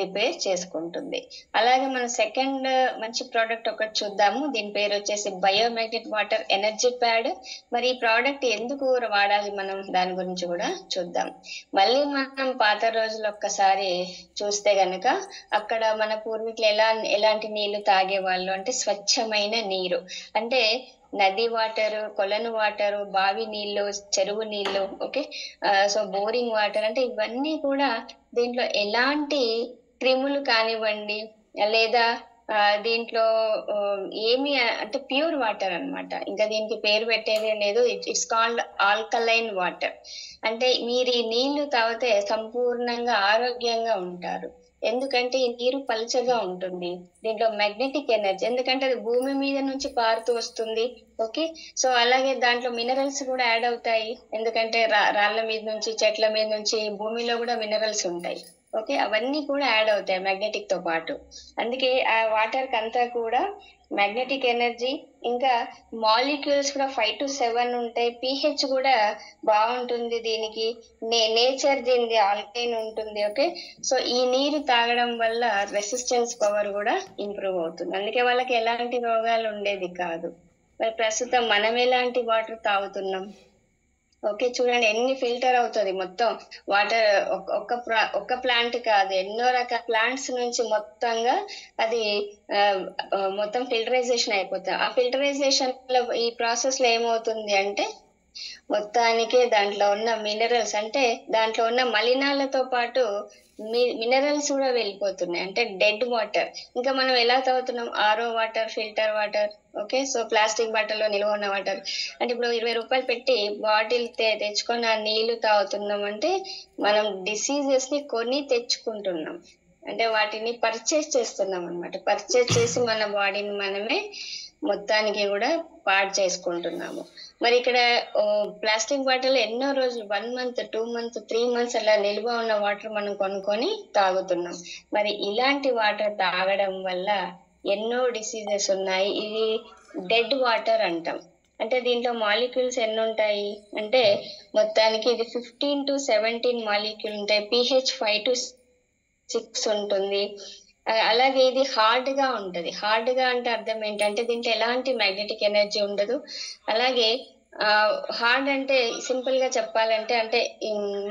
రిపేర్ చేసుకుంటుంది. అలాగే మన సెకండ్ మంచి ప్రోడక్ట్ ఒకటి చూద్దాము. దీని పేరు వచ్చేసి బయోమాగ్నెట్ వాటర్ ఎనర్జీ ప్యాడ్. మరి ఈ ప్రోడక్ట్ ఎందుకు వాడాలి మనం దాని గురించి కూడా చూద్దాం. మళ్ళీ మనం పాత రోజులు ఒక్కసారి చూస్తే గనక అక్కడ మన పూర్వీకులు ఎలాంటి నీళ్లు తాగేవాళ్ళు అంటే స్వచ్ఛమైన నీరు, అంటే నది వాటర్, కొలను వాటర్, బావి నీళ్లు, చెరువు నీళ్లు, ఓకే, సో బోరింగ్ వాటర్, అంటే ఇవన్నీ కూడా దీంట్లో ఎలాంటి క్రిములు కానివ్వండి లేదా దీంట్లో ఏమి అంటే ప్యూర్ వాటర్ అన్నమాట. ఇంకా దీనికి పేరు పెట్టేది లేదు. It's called alkaline water. అంటే మీరు ఈ నీళ్లు తాగితే సంపూర్ణంగా ఆరోగ్యంగా ఉంటారు. ఎందుకంటే ఈ నీరు పల్చగా ఉంటుంది. దీంట్లో మ్యాగ్నెటిక్ ఎనర్జీ, ఎందుకంటే అది భూమి మీద నుంచి పారుతూ వస్తుంది. ఓకే, సో అలాగే దాంట్లో మినరల్స్ కూడా యాడ్ అవుతాయి. ఎందుకంటే రాళ్ల మీద నుంచి, చెట్ల మీద నుంచి, భూమిలో కూడా మినరల్స్ ఉంటాయి. ఓకే, అవన్నీ కూడా యాడ్ అవుతాయి మ్యాగ్నెటిక్ తో పాటు. అందుకే ఆ వాటర్ కంతా కూడా మ్యాగ్నెటిక్ ఎనర్జీ, ఇంకా మాలిక్యూల్స్ కూడా 5 to 7 ఉంటాయి. pH కూడా బాగుంటుంది దీనికి. నేచర్ దీనిది ఆల్కలైన్ ఉంటుంది. ఓకే, సో ఈ నీరు తాగడం వల్ల రెసిస్టెన్స్ పవర్ కూడా ఇంప్రూవ్ అవుతుంది. అందుకే వాళ్ళకి ఎలాంటి రోగాలు ఉండేది కాదు. మరి ప్రస్తుతం మనం ఎలాంటి వాటర్ తాగుతున్నాం? ఓకే, చూడండి ఎన్ని ఫిల్టర్ అవుతుంది మొత్తం వాటర్. ఒక్క ప్లాంట్ కాదు, ఎన్నో రకాల ప్లాంట్స్ నుంచి మొత్తంగా అది మొత్తం ఫిల్టరైజేషన్ అయిపోతుంది. ఆ ఫిల్టరైజేషన్ లో ఈ ప్రాసెస్ లో ఏమవుతుంది అంటే మొత్తానికి దాంట్లో ఉన్న మినరల్స్, అంటే దాంట్లో ఉన్న మలినాలతో పాటు మినరల్స్ కూడా వెళ్ళిపోతున్నాయి. అంటే డెడ్ వాటర్. ఇంకా మనం ఎలా తాగుతున్నాం? RO water, filter water. Okay, so plastic బాటిల్లో నిల్వ ఉన్న వాటర్. అంటే ఇప్పుడు 20 రూపాయలు పెట్టి బాటిల్ తెచ్చుకొని ఆ నీళ్లు తాగుతున్నాం అంటే మనం డిసీజెస్ ని కొని తెచ్చుకుంటున్నాం. అంటే వాటిని పర్చేస్ చేస్తున్నాం అన్నమాట. పర్చేస్ చేసి మన బాడీని మనమే మొత్తానికి కూడా పాడు చేసుకుంటున్నాము. మరి ఇక్కడ ప్లాస్టిక్ బాటిల్ ఎన్నో రోజులు 1 month, 2 months, 3 months అలా నిల్వ ఉన్న వాటర్ మనం కొనుక్కొని తాగుతున్నాం. మరి ఇలాంటి వాటర్ తాగడం వల్ల ఎన్నో డిసీజెస్ ఉన్నాయి. ఇది డెడ్ వాటర్ అంటాం. అంటే దీంట్లో మాలిక్యూల్స్ ఎన్ని ఉంటాయి అంటే మొత్తానికి ఇది 15 to 17 మాలిక్యూల్ ఉంటాయి. pH 5 to 6 ఉంటుంది. అలాగే ఇది హార్డ్ గా ఉంటది. హార్డ్ గా అంటే అర్థం ఏంటంటే దీంట్లో ఎలాంటి మ్యాగ్నెటిక్ ఎనర్జీ ఉండదు. అలాగే హార్డ్ అంటే సింపుల్ గా చెప్పాలంటే అంటే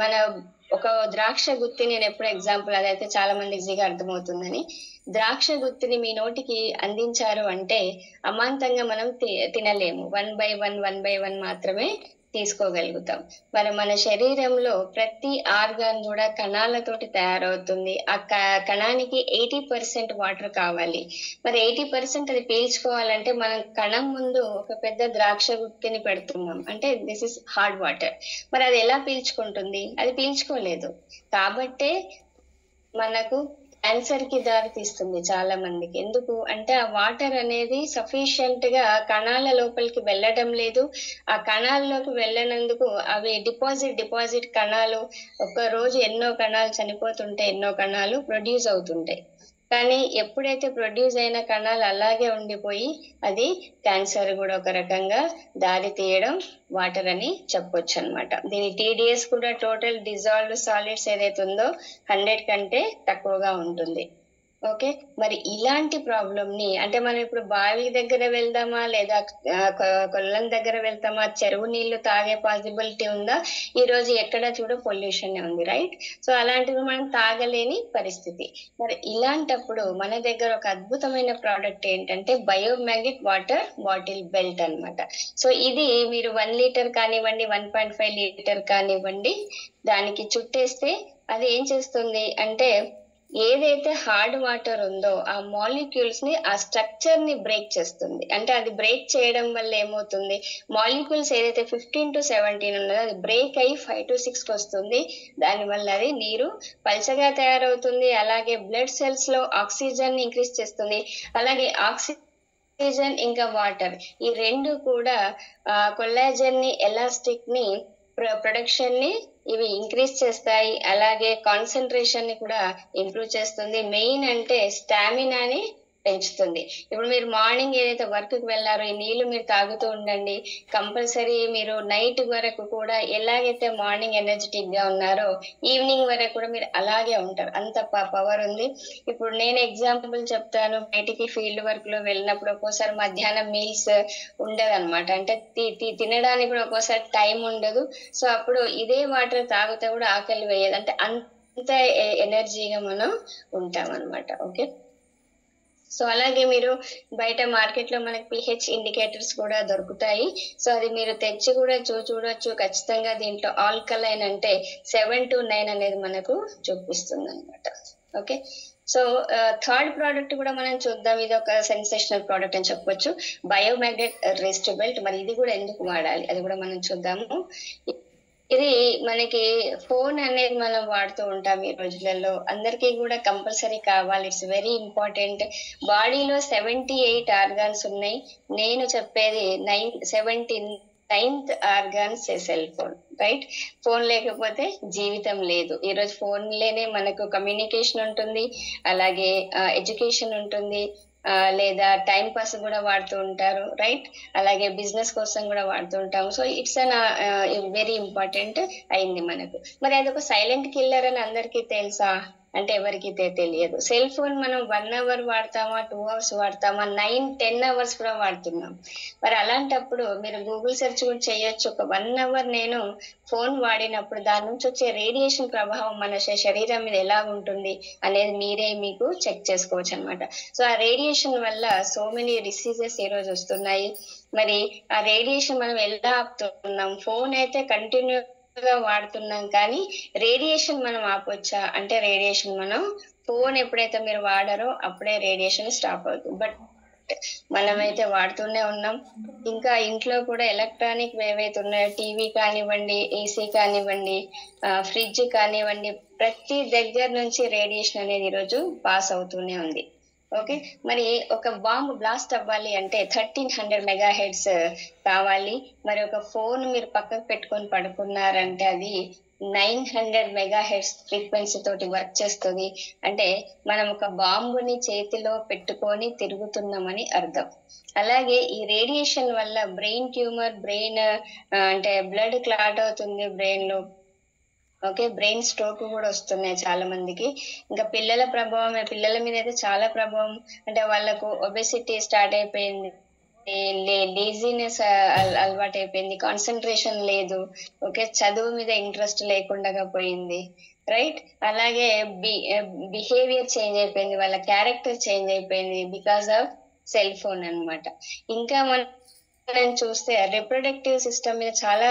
మన ఒక ద్రాక్ష గుత్తి, నేను ఎప్పుడు ఎగ్జాంపుల్ అదైతే చాలా మంది ఈజీగా అర్థమవుతుందని, ద్రాక్ష గుత్తిని మీ నోటికి అందించారు అంటే అమాంతంగా మనం తినలేము. 1 by 1 మాత్రమే తీసుకోగలుగుతాం. మరి మన శరీరంలో ప్రతి ఆర్గాన్ కూడా కణాలతోటి తయారవుతుంది. ఆ కణానికి 80% వాటర్ కావాలి. మరి 80% అది పీల్చుకోవాలంటే మనం కణం ముందు ఒక పెద్ద ద్రాక్ష గుత్తిని పెడుతున్నాం అంటే దిస్ ఇస్ హార్డ్ వాటర్. మరి అది ఎలా పీల్చుకుంటుంది? అది పీల్చుకోలేదు. కాబట్టే మనకు క్యాన్సర్ కి దారి తీస్తుంది చాలా మందికి. ఎందుకు అంటే ఆ వాటర్ అనేది సఫిషియెంట్ గా కణాల లోపలికి వెళ్ళడం లేదు. ఆ కణాల్లోకి వెళ్ళనందుకు అవి డిపాజిట్ కణాలు, ఒక రోజు ఎన్నో కణాలు చనిపోతుంటే ఎన్నో కణాలు ప్రొడ్యూస్ అవుతుంటాయి. కానీ ఎప్పుడైతే ప్రొడ్యూస్ అయిన కణాలు అలాగే ఉండిపోయి అది క్యాన్సర్ కూడా ఒక రకంగా దారి తీయడం వాటర్ అని చెప్పొచ్చు అనమాట. దీని TDS కూడా టోటల్ డిజాల్వ్డ్ సాలిడ్స్ ఏదైతే ఉందో 100 కంటే తక్కువగా ఉంటుంది. ఓకే, మరి ఇలాంటి ప్రాబ్లమ్ ని అంటే మనం ఇప్పుడు బావి దగ్గర వెళ్దామా లేదా కొల్లం దగ్గర వెళ్తామా, చెరువు నీళ్లు తాగే పాసిబిలిటీ ఉందా? ఈ రోజు ఎక్కడ చూడ పొల్యూషన్ ఉంది, రైట్? సో అలాంటివి మనం తాగలేని పరిస్థితి. మరి ఇలాంటప్పుడు మన దగ్గర ఒక అద్భుతమైన ప్రోడక్ట్ ఏంటంటే బయోమ్యాగ్నెట్ వాటర్ బాటిల్ బెల్ట్ అన్నమాట. సో ఇది మీరు 1 లీటర్ కానివ్వండి, 1.5 లీటర్ కానివ్వండి, దానికి చుట్టేస్తే అది ఏం చేస్తుంది అంటే ఏదైతే హార్డ్ వాటర్ ఉందో ఆ మాలిక్యూల్స్ ని, ఆ స్ట్రక్చర్ ని బ్రేక్ చేస్తుంది. అంటే అది బ్రేక్ చేయడం వల్ల ఏమవుతుంది, మాలిక్యూల్స్ ఏదైతే 15 to 17 ఉన్నదో అది బ్రేక్ అయ్యి 5 to 6 వస్తుంది. దానివల్ల అది నీరు పల్చగా తయారవుతుంది. అలాగే బ్లడ్ సెల్స్ లో ఆక్సిజన్ ఇంక్రీజ్ చేస్తుంది. అలాగే ఆక్సిజన్ ఇంకా వాటర్ ఈ రెండు కూడా కొల్లాజన్ ని, ఎలాస్టిక్ ని ప్రొడక్షన్ ని ఇవి ఇంక్రీజ్ చేస్తాయి. అలాగే కాన్సన్ట్రేషన్ ని కూడా ఇంప్రూవ్ చేస్తుంది. మెయిన్ అంటే స్టామినాని పెంచుతుంది. ఇప్పుడు మీరు మార్నింగ్ ఏదైతే వర్క్ కి వెళ్ళారో ఈ నీళ్లు మీరు తాగుతూ ఉండండి. కంపల్సరీ మీరు నైట్ వరకు కూడా ఎలాగైతే మార్నింగ్ ఎనర్జెటిక్ గా ఉన్నారో ఈవినింగ్ వరకు కూడా మీరు అలాగే ఉంటారు. అంత పవర్ ఉంది. ఇప్పుడు నేను ఎగ్జాంపుల్ చెప్తాను. బయటికి ఫీల్డ్ వర్క్ లో వెళ్ళినప్పుడు ఒక్కోసారి మధ్యాహ్నం మీల్స్ ఉండదన్నమాట. అంటే తినడానికి కూడా ఒక్కోసారి టైం ఉండదు. సో అప్పుడు ఇదే వాటర్ తాగితే కూడా ఆకలి వేయదు. అంటే అంత ఎనర్జీగా మనం ఉంటాం అనమాట. ఓకే, సో అలాగే మీరు బయట మార్కెట్ లో మనకి pH ఇండికేటర్స్ కూడా దొరుకుతాయి. సో అది మీరు తెచ్చి కూడా చూడొచ్చు. ఖచ్చితంగా దీంట్లో ఆల్కలైన్ అంటే 7 to 9 అనేది మనకు చూపిస్తుంది అనమాట. ఓకే, సో థర్డ్ ప్రోడక్ట్ కూడా మనం చూద్దాం. ఇది ఒక సెన్సేషనల్ ప్రోడక్ట్ అని చెప్పొచ్చు, బయోమ్యాగ్నెట్ రిస్ట్ బెల్ట్. మరి ఇది కూడా ఎందుకు వాడాలి అది కూడా మనం చూద్దాము. ఇది మనకి ఫోన్ అనేది మనం వాడుతూ ఉంటాం ఈ రోజులలో, అందరికీ కూడా కంపల్సరీ కావాలి. It's very important. బాడీలో 78 ఆర్గాన్స్ ఉన్నాయి. నేను చెప్పేది 79th organs cell phone, right? Phone లేకపోతే జీవితం లేదు. ఈ రోజు ఫోన్ లేనే మనకు కమ్యూనికేషన్ ఉంటుంది, అలాగే ఎడ్యుకేషన్ ఉంటుంది, లేదా టైం పాస్ కూడా వాడుతూ ఉంటారు, రైట్? అలాగే బిజినెస్ కోసం కూడా వాడుతూ ఉంటాము. So it's an very important అయింది మనకు. మరి అదొక సైలెంట్ కిల్లర్ అని అందరికీ తెలుసా అంటే ఎవరికి తెలియదు. సెల్ ఫోన్ మనం 1 hour వాడతామా, 2 hours వాడతామా, 9-10 hours కూడా వాడుతున్నాం. మరి అలాంటప్పుడు మీరు గూగుల్ సెర్చ్ కూడా చేయొచ్చు. ఒక 1 hour నేను ఫోన్ వాడినప్పుడు దాని నుంచి వచ్చే రేడియేషన్ ప్రభావం మన శరీరం మీద ఎలా ఉంటుంది అనేది మీరే మీకు చెక్ చేసుకోవచ్చు అనమాట. సో ఆ రేడియేషన్ వల్ల సో మెనీ డిసీజెస్ ఈ రోజు వస్తున్నాయి. మరి ఆ రేడియేషన్ మనం ఎలా ఆపుతున్నాం? ఫోన్ అయితే కంటిన్యూ గా వాడుతున్నాం, కానీ రేడియేషన్ మనం ఆపొచ్చా అంటే రేడియేషన్ మనం ఫోన్ ఎప్పుడైతే మీరు వాడారో అప్పుడే రేడియేషన్ స్టాప్ అవుతుంది. బట్ మనమైతే వాడుతూనే ఉన్నాం. ఇంకా ఇంట్లో కూడా ఎలక్ట్రానిక్ ఏవైతే ఉన్నాయో, టీవీ కానివ్వండి, ఏసీ కానివ్వండి, ఫ్రిడ్జ్ కానివ్వండి, ప్రతి దగ్గర నుంచి రేడియేషన్ అనేది ఈరోజు పాస్ అవుతూనే ఉంది. ఓకే, మరి ఒక బాంబు బ్లాస్ట్ అవ్వాలి అంటే 1300 మెగాహెర్ట్జ్ కావాలి. మరి ఒక ఫోన్ మీరు పక్కకు పెట్టుకొని పడుకున్నారంటే అది 900 మెగాహెర్ట్జ్ ఫ్రీక్వెన్సీ తోటి వర్క్ చేస్తుంది. అంటే మనం ఒక బాంబుని చేతిలో పెట్టుకొని తిరుగుతున్నామని అర్థం. అలాగే ఈ రేడియేషన్ వల్ల బ్రెయిన్ ట్యూమర్, బ్రెయిన్ అంటే బ్లడ్ క్లాట్ అవుతుంది బ్రెయిన్ లో. ఓకే, బ్రెయిన్ స్ట్రోక్ కూడా వస్తున్నాయి చాలా మందికి. ఇంకా పిల్లల ప్రభావం, పిల్లల మీద అయితే చాలా ప్రభావం. అంటే వాళ్ళకు ఒబెసిటీ స్టార్ట్ అయిపోయింది, లేజీనెస్ అలవాటు అయిపోయింది, కాన్సన్ట్రేషన్ లేదు. ఓకే, చదువు మీద ఇంట్రెస్ట్ లేకుండా పోయింది, రైట్. అలాగే బిహేవియర్ చేంజ్ అయిపోయింది, వాళ్ళ క్యారెక్టర్ చేంజ్ అయిపోయింది బికాస్ ఆఫ్ సెల్ ఫోన్ అన్నమాట. ఇంకా మనం చూస్తే రిప్రొడక్టివ్ సిస్టమ్ మీద చాలా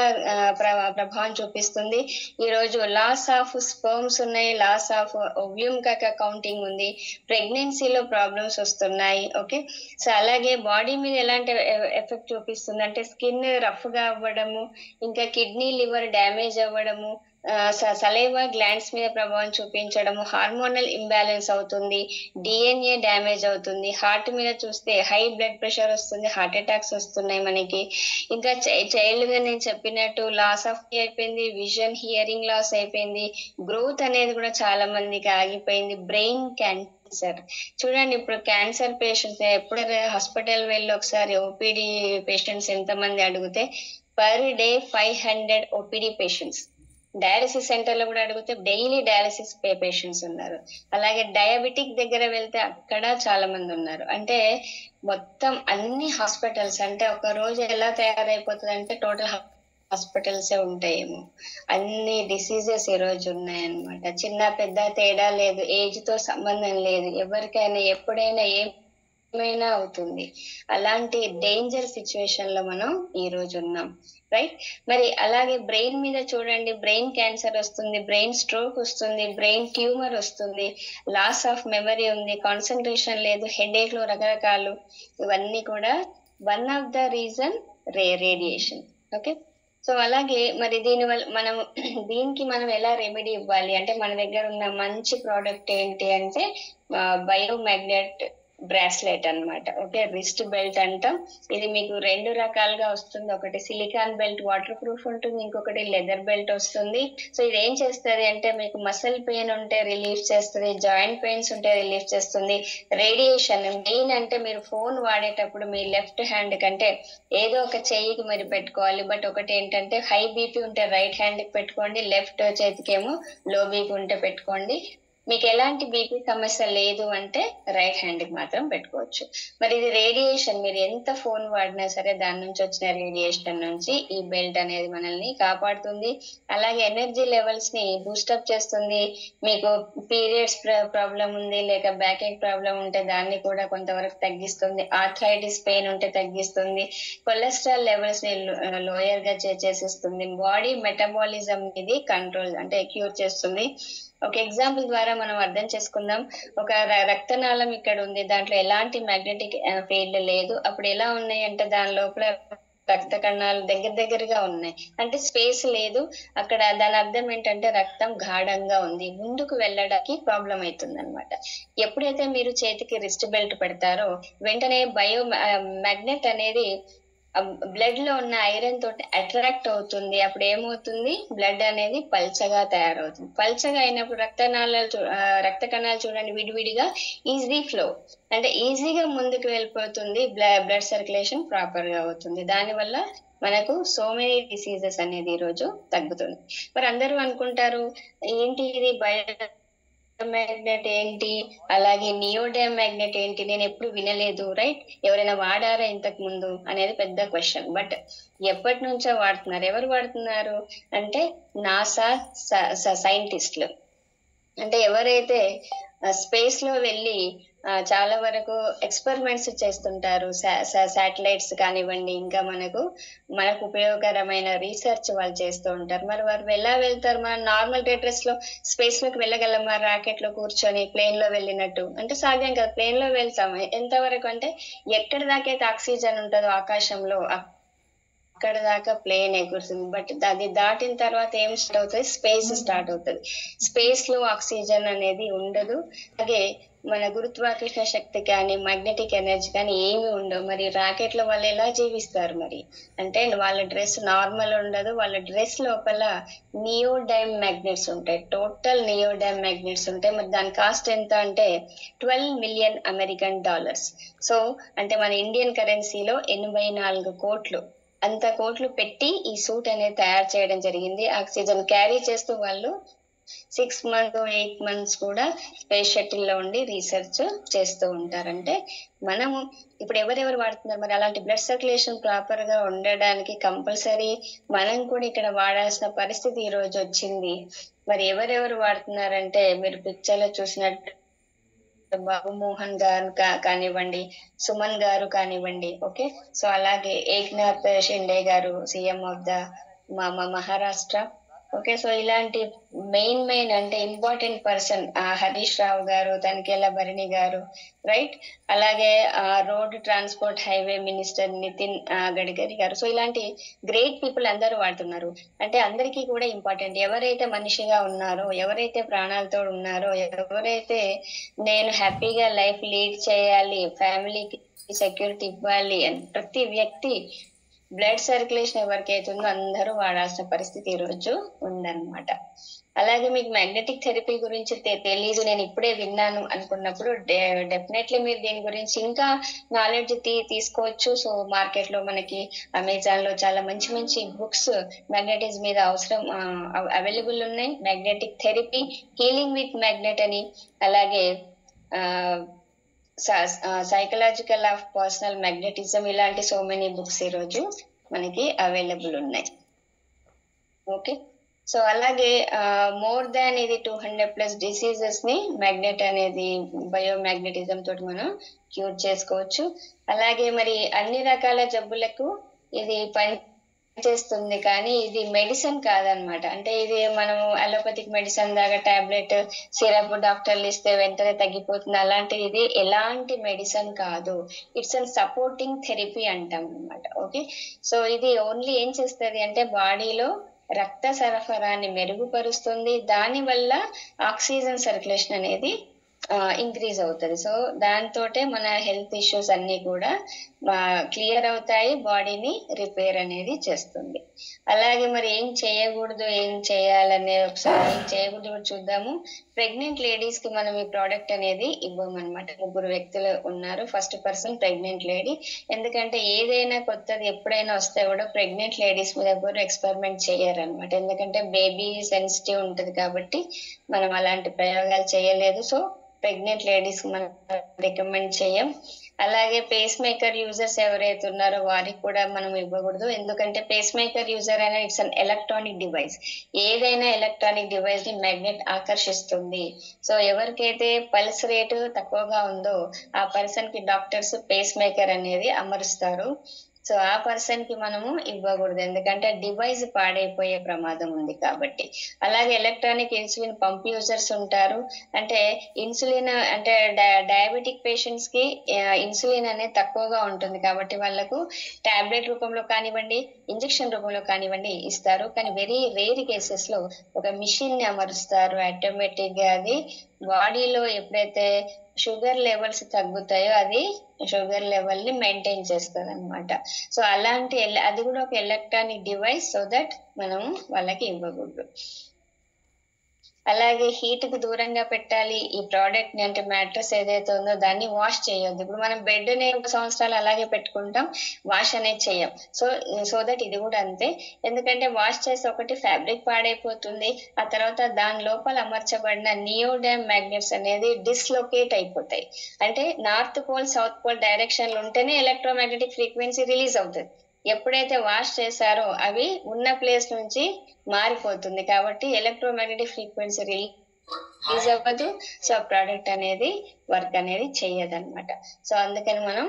ప్రభావం చూపిస్తుంది. ఈ రోజు లాస్ ఆఫ్ స్పర్మ్స్ ఉన్నాయి, లాస్ ఆఫ్ ఓవ్యూమ్ కౌంటింగ్ ఉంది, ప్రెగ్నెన్సీలో ప్రాబ్లమ్స్ వస్తున్నాయి. ఓకే, సో అలాగే బాడీ మీద ఎలాంటి ఎఫెక్ట్ చూపిస్తుంది అంటే స్కిన్ రఫ్ గా అవ్వడము, ఇంకా కిడ్నీ లివర్ డ్యామేజ్ అవ్వడము, సలైవా గ్లాండ్స్ మీద ప్రభావం చూపించడము, హార్మోనల్ ఇంబ్యాలెన్స్ అవుతుంది, డిఎన్ఏ డ్యామేజ్ అవుతుంది. హార్ట్ మీద చూస్తే హై బ్లడ్ ప్రెషర్ వస్తుంది, హార్ట్ అటాక్స్ వస్తున్నాయి మనకి. ఇంకా చైల్డ్ గా నేను చెప్పినట్టు లాస్ ఆఫ్ అయిపోయింది, విజన్ హియరింగ్ లాస్ అయిపోయింది, గ్రోత్ అనేది కూడా చాలా మందికి ఆగిపోయింది. బ్రెయిన్ క్యాన్సర్ చూడండి, ఇప్పుడు క్యాన్సర్ పేషెంట్స్ ఎప్పుడు హాస్పిటల్ వెళ్ళి ఒకసారి ఓపీడీ పేషెంట్స్ ఎంతమంది అడిగితే per day 500 OPD patients. Dialysis centre లో కూడా అడిగితే డైలీ డయాలసిస్ పేషెంట్స్ ఉన్నారు. అలాగే డయాబెటిక్ దగ్గర వెళ్తే అక్కడ చాలా మంది ఉన్నారు. అంటే మొత్తం అన్ని హాస్పిటల్స్, అంటే ఒక రోజు ఎలా తయారైపోతుంది అంటే టోటల్ హాస్పిటల్సే ఉంటాయేమో. అన్ని డిసీజెస్ ఈ రోజు ఉన్నాయన్నమాట. చిన్న పెద్ద తేడా లేదు, ఏజ్ తో సంబంధం లేదు, ఎవరికైనా ఎప్పుడైనా ఏమైనా అవుతుంది. అలాంటి డేంజర్ సిచ్యువేషన్ లో మనం ఈ రోజు ఉన్నాం, రైట్. మరి అలాగే బ్రెయిన్ మీద చూడండి, బ్రెయిన్ క్యాన్సర్ వస్తుంది, బ్రెయిన్ స్ట్రోక్ వస్తుంది, బ్రెయిన్ ట్యూమర్ వస్తుంది, లాస్ ఆఫ్ మెమరీ ఉంది, కాన్సన్ట్రేషన్ లేదు, హెడేక్ లో రకరకాలు. ఇవన్నీ కూడా one of the reason radiation. Okay, so అలాగే మరి దీనికి మనం ఎలా రెమెడీ ఇవ్వాలి అంటే మన దగ్గర ఉన్న మంచి ప్రోడక్ట్ ఏంటి అంటే బయోమాగ్నెట్ బ్రాస్లెట్ అన్నమాట. ఓకే, రిస్ట్ బెల్ట్ అంటాం. ఇది మీకు 2 రకాలుగా వస్తుంది. ఒకటి సిలికాన్ బెల్ట్ వాటర్ ప్రూఫ్ ఉంటుంది, ఇంకొకటి లెదర్ బెల్ట్ వస్తుంది. సో ఇది ఏం చేస్తుంది అంటే మీకు మసిల్ పెయిన్ ఉంటే రిలీఫ్ చేస్తుంది, జాయింట్ పెయిన్స్ ఉంటే రిలీఫ్ చేస్తుంది. రేడియేషన్ మెయిన్ అంటే మీరు ఫోన్ వాడేటప్పుడు మీ లెఫ్ట్ హ్యాండ్ కంటే ఏదో ఒక చెయ్యికి మరి పెట్టుకోవాలి. బట్ ఒకటి ఏంటంటే హై బీపీ ఉంటే రైట్ హ్యాండ్ కి పెట్టుకోండి, లెఫ్ట్ చేతికేమో లో బీపీ ఉంటే పెట్టుకోండి. మీకు ఎలాంటి బీపీ సమస్య లేదు అంటే రైట్ హ్యాండ్ కి మాత్రం పెట్టుకోవచ్చు. మరి ఇది రేడియేషన్, మీరు ఎంత ఫోన్ వాడినా సరే దాని నుంచి వచ్చిన రేడియేషన్ నుంచి ఈ బెల్ట్ అనేది మనల్ని కాపాడుతుంది. అలాగే ఎనర్జీ లెవెల్స్ ని బూస్టప్ చేస్తుంది. మీకు పీరియడ్స్ ప్రాబ్లం ఉంది, లేక బ్యాక్ ఏక్ ప్రాబ్లం ఉంటే దాన్ని కూడా కొంతవరకు తగ్గిస్తుంది. ఆర్థరైటిస్ పెయిన్ ఉంటే తగ్గిస్తుంది. కొలెస్ట్రాల్ లెవెల్స్ ని లోయర్ గా చేసేస్తుంది. బాడీ మెటబాలిజం ఇది కంట్రోల్ అంటే క్యూర్ చేస్తుంది. ఒక ఎగ్జాంపుల్ ద్వారా మనం అర్థం చేసుకుందాం. ఒక రక్తనాళం ఇక్కడ ఉంది, దాంట్లో ఎలాంటి మ్యాగ్నెటిక్ ఫీల్డ్ లేదు. అప్పుడు ఎలా ఉన్నాయి అంటే దాని లోపల రక్త కణాలు దగ్గరగా ఉన్నాయి, అంటే స్పేస్ లేదు అక్కడ. దాని అర్థం ఏంటంటే రక్తం గాఢంగా ఉంది, ముందుకు వెళ్ళడానికి ప్రాబ్లం అవుతుంది అనమాట. ఎప్పుడైతే మీరు చేతికి రిస్ట్ బెల్ట్ పెడతారో వెంటనే మ్యాగ్నెట్ అనేది బ్లడ్ లో ఉన్న ఐరన్ తోటి అట్రాక్ట్ అవుతుంది. అప్పుడు ఏమవుతుంది, బ్లడ్ అనేది పల్చగా తయారవుతుంది. పల్చగా అయినప్పుడు రక్త కణాలు చూడండి విడివిడిగా ఈజీ ఫ్లో, అంటే ఈజీగా ముందుకు వెళ్ళిపోతుంది, బ్లడ్ సర్క్యులేషన్ ప్రాపర్ గా అవుతుంది. దానివల్ల మనకు సో మెనీ డిసీజెస్ అనేది ఈ రోజు తగ్గుతుంది. మరి అందరూ అనుకుంటారు ఏంటి ఇది మ్యాగ్నెట్ ఏంటి, అలాగే నియోడైమ్ మ్యాగ్నెట్ ఏంటి, నేను ఎప్పుడు వినలేదు, రైట్. ఎవరైనా వాడారా ఇంతకు ముందు అనేది పెద్ద క్వశ్చన్. బట్ ఎప్పటి నుంచో వాడుతున్నారు. ఎవరు వాడుతున్నారు అంటే నాసా సైంటిస్టులు. అంటే ఎవరైతే స్పేస్ లో వెళ్ళి చాలా వరకు ఎక్స్పెరిమెంట్స్ చేస్తుంటారు, శాటిలైట్స్ కానివ్వండి, ఇంకా మనకు ఉపయోగకరమైన రీసెర్చ్ వాళ్ళు చేస్తూ ఉంటారు. మరి వారు ఎలా వెళ్తారు? మనం నార్మల్ డ్రెస్ లో స్పేస్ లోకి వెళ్ళగలమా? రాకెట్ లో కూర్చొని ప్లేన్ లో వెళ్ళినట్టు అంటే సాధ్యం కాదు. ప్లేన్ లో వెళ్తాము ఎంతవరకు అంటే ఎక్కడి దాకైతే ఆక్సిజన్ ఉంటుందో ఆకాశంలో అక్కడ దాకా ప్లేన్ ఎగురుతుంది. బట్ అది దాటిన తర్వాత ఏం స్టార్ట్ అవుతుంది, స్పేస్ స్టార్ట్ అవుతుంది. స్పేస్ లో ఆక్సిజన్ అనేది ఉండదు. అలాగే మన గురుత్వాకర్షణ శక్తి కానీ మ్యాగ్నెటిక్ ఎనర్జీ కానీ ఏమి ఉండవు. మరి రాకెట్ల వాళ్ళు ఎలా జీవిస్తారు మరి అంటే వాళ్ళ డ్రెస్ నార్మల్ ఉండదు. వాళ్ళ డ్రెస్ లోపల నియోడైమ్ మ్యాగ్నెట్స్ ఉంటాయి. టోటల్ నియోడైమ్ మ్యాగ్నెట్స్ ఉంటాయి. మరి దాని కాస్ట్ ఎంత అంటే 12 మిలియన్ అమెరికన్ డాలర్స్. సో అంటే మన ఇండియన్ కరెన్సీలో 84 కోట్లు అంత కోట్లు పెట్టి ఈ సూట్ అనేది తయారు చేయడం జరిగింది. ఆక్సిజన్ క్యారీ చేస్తూ వాళ్ళు 6 months 8 months కూడా స్పేస్ షటిల్ లో ఉండి రీసెర్చ్ చేస్తూ ఉంటారంటే మనము ఇప్పుడు ఎవరెవరు వాడుతున్నారు మరి అలాంటి బ్లడ్ సర్క్యులేషన్ ప్రాపర్ గా ఉండడానికి కంపల్సరీ మనం కూడా ఇక్కడ వాడాల్సిన పరిస్థితి ఈ రోజు వచ్చింది. మరి ఎవరెవరు వాడుతున్నారంటే మీరు పిక్చర్ లో చూసినట్టు బాబు మోహన్ గారు కానివ్వండి, సుమన్ గారు కానివ్వండి. ఓకే, సో అలాగే Eknath Shinde garu CM of the Maharashtra. Okay, so ఇలాంటి మెయిన్ అంటే ఇంపార్టెంట్ పర్సన్ హరీష్ రావు గారు, తనిఖీల భరణి గారు, రైట్. అలాగే road transport highway minister Nitin Gadkari garu. So ఇలాంటి గ్రేట్ పీపుల్ అందరూ వాడుతున్నారు. అంటే అందరికీ కూడా ఇంపార్టెంట్. ఎవరైతే మనిషిగా ఉన్నారో, ఎవరైతే ప్రాణాలతో ఉన్నారో, ఎవరైతే నేను హ్యాపీగా లైఫ్ లీడ్ చేయాలి, ఫ్యామిలీకి సెక్యూరిటీ ఇవ్వాలి అని ప్రతి వ్యక్తి బ్లడ్ సర్క్యులేషన్ ఎవరికైతే ఉందో అందరూ వాడాల్సిన పరిస్థితి ఈ రోజు ఉందన్నమాట. అలాగే మీకు మ్యాగ్నెటిక్ థెరపీ గురించి తెలీదు, నేను ఇప్పుడే విన్నాను అనుకున్నప్పుడు డెఫినెట్లీ మీరు దీని గురించి ఇంకా నాలెడ్జ్ తీసుకోవచ్చు. సో మార్కెట్ లో మనకి అమెజాన్ లో చాలా మంచి మంచి బుక్స్ మ్యాగ్నెటిజం మీద అవైలబుల్ ఉన్నాయి. Magnetic therapy, healing with magnet అని, అలాగే సైకలాజికల్ ఆఫ్ పర్సనల్ మ్యాగ్నెటిజం, ఇలాంటి సో మెనీ బుక్స్ ఈ రోజు మనకి అవైలబుల్ ఉన్నాయి. ఓకే, సో అలాగే మోర్ దాన్ ఇది 200+ డిసీజెస్ ని మ్యాగ్నెట్ అనేది బయోమ్యాగ్నెటిజం తోటి మనం క్యూర్ చేసుకోవచ్చు. అలాగే మరి అన్ని రకాల జబ్బులకు ఇది చేస్తుంది, కానీ ఇది మెడిసిన్ కాదనమాట. అంటే ఇది మనం అలోపతిక్ మెడిసిన్ దాకా టాబ్లెట్ సిరప్ డాక్టర్లు ఇస్తే వెంటనే తగ్గిపోతుంది, అలాంటిది ఇది ఎలాంటి మెడిసిన్ కాదు. ఇట్స్ అన్ సపోర్టింగ్ థెరపీ అంటాం అనమాట. ఓకే, సో ఇది ఓన్లీ ఏం చేస్తుంది అంటే బాడీలో రక్త సరఫరాన్ని మెరుగుపరుస్తుంది. దాని వల్ల ఆక్సిజన్ సర్క్యులేషన్ అనేది ఇంక్రీజ్ అవుతుంది. సో దాంతోటే మన హెల్త్ ఇష్యూస్ అన్ని కూడా క్లియర్ అవుతాయి, బాడీని రిపేర్ అనేది చేస్తుంది. అలాగే మరి ఏం చేయకూడదు, ఏం చేయాలనే ఒకసారి ఏం చేయకూడదు చూద్దాము. ప్రెగ్నెంట్ లేడీస్ కి మనం ఈ ప్రోడక్ట్ అనేది ఇవ్వమన్నమాట. 3 వ్యక్తులు ఉన్నారు. First person pregnant lady. ఎందుకంటే ఏదైనా కొత్తది ఎప్పుడైనా వస్తే కూడా ప్రెగ్నెంట్ లేడీస్ మీద ఎవరు ఎక్స్పెరిమెంట్ చేయరనమాట. ఎందుకంటే బేబీ సెన్సిటివ్ ఉంటది కాబట్టి మనం అలాంటి ప్రయోగాలు చేయలేదు. సో ప్రెగ్నెంట్ లేడీస్ మనం రికమెండ్ చేయం. అలాగే పేస్ మేకర్ యూజర్స్ ఎవరైతే ఉన్నారో వారికి కూడా మనం ఇవ్వకూడదు. ఎందుకంటే పేస్ మేకర్ యూజర్ అయినా ఇట్స్ అన్ ఎలక్ట్రానిక్ డివైస్. ఏదైనా ఎలక్ట్రానిక్ డివైస్ ని మ్యాగ్నెట్ ఆకర్షిస్తుంది. సో ఎవరికైతే పల్స్ రేటు తక్కువగా ఉందో ఆ పర్సన్ కి డాక్టర్స్ పేస్ మేకర్ అనేది అమరుస్తారు. సో ఆ పర్సన్ కి మనము ఇవ్వకూడదు, ఎందుకంటే డివైస్ పాడైపోయే ప్రమాదం ఉంది కాబట్టి. అలాగే ఎలక్ట్రానిక్ ఇన్సులిన్ పంప్ యూజర్స్ ఉంటారు. అంటే ఇన్సులిన్ అంటే డయాబెటిక్ పేషెంట్స్ కి ఇన్సులిన్ అనేది తక్కువగా ఉంటుంది కాబట్టి వాళ్ళకు టాబ్లెట్ రూపంలో కానివ్వండి, ఇంజెక్షన్ రూపంలో కానివ్వండి ఇస్తారు. కానీ వెరీ రేర్ కేసెస్ లో ఒక మిషన్ ని అమరుస్తారు. ఆటోమేటిక్ గా అది బాడీలో ఎప్పుడైతే షుగర్ లెవెల్స్ తగ్గుతాయో అది షుగర్ లెవెల్ ని మెయింటైన్ చేస్తుంది అనమాట. సో అలాంటి అది కూడా ఒక ఎలక్ట్రానిక్ డివైస్. సో దట్ మనం వాళ్ళకి ఇవ్వకూడదు. అలాగే హీట్ కు దూరంగా పెట్టాలి ఈ ప్రోడక్ట్ ని. అంటే మ్యాట్రస్ ఏదైతే ఉందో దాన్ని వాష్ చేయొద్దు. ఇప్పుడు మనం బెడ్ ని 1 సంవత్సరాలు అలాగే పెట్టుకుంటాం, వాష్ అనేది చేయం. సో దట్ ఇది కూడా అంతే. ఎందుకంటే వాష్ చేసి ఒకటి ఫ్యాబ్రిక్ పాడైపోతుంది, ఆ తర్వాత దాని లోపల అమర్చబడిన నియోడైమ్ మ్యాగ్నెట్స్ అనేది డిస్లొకేట్ అయిపోతాయి. అంటే north pole south pole direction లో ఉంటేనే ఎలక్ట్రోమాగ్నెటిక్ ఫ్రీక్వెన్సీ రిలీజ్ అవుతుంది. ఎప్పుడైతే వాష్ చేశారో అవి ఉన్న ప్లేస్ నుంచి మారిపోతుంది కాబట్టి ఎలక్ట్రోమాగ్నెటిక్ ఫ్రీక్వెన్సీ రిలీజ్ అవ్వదు. సో ప్రోడక్ట్ అనేది వర్క్ అనేది చెయ్యదు అనమాట. సో అందుకని మనం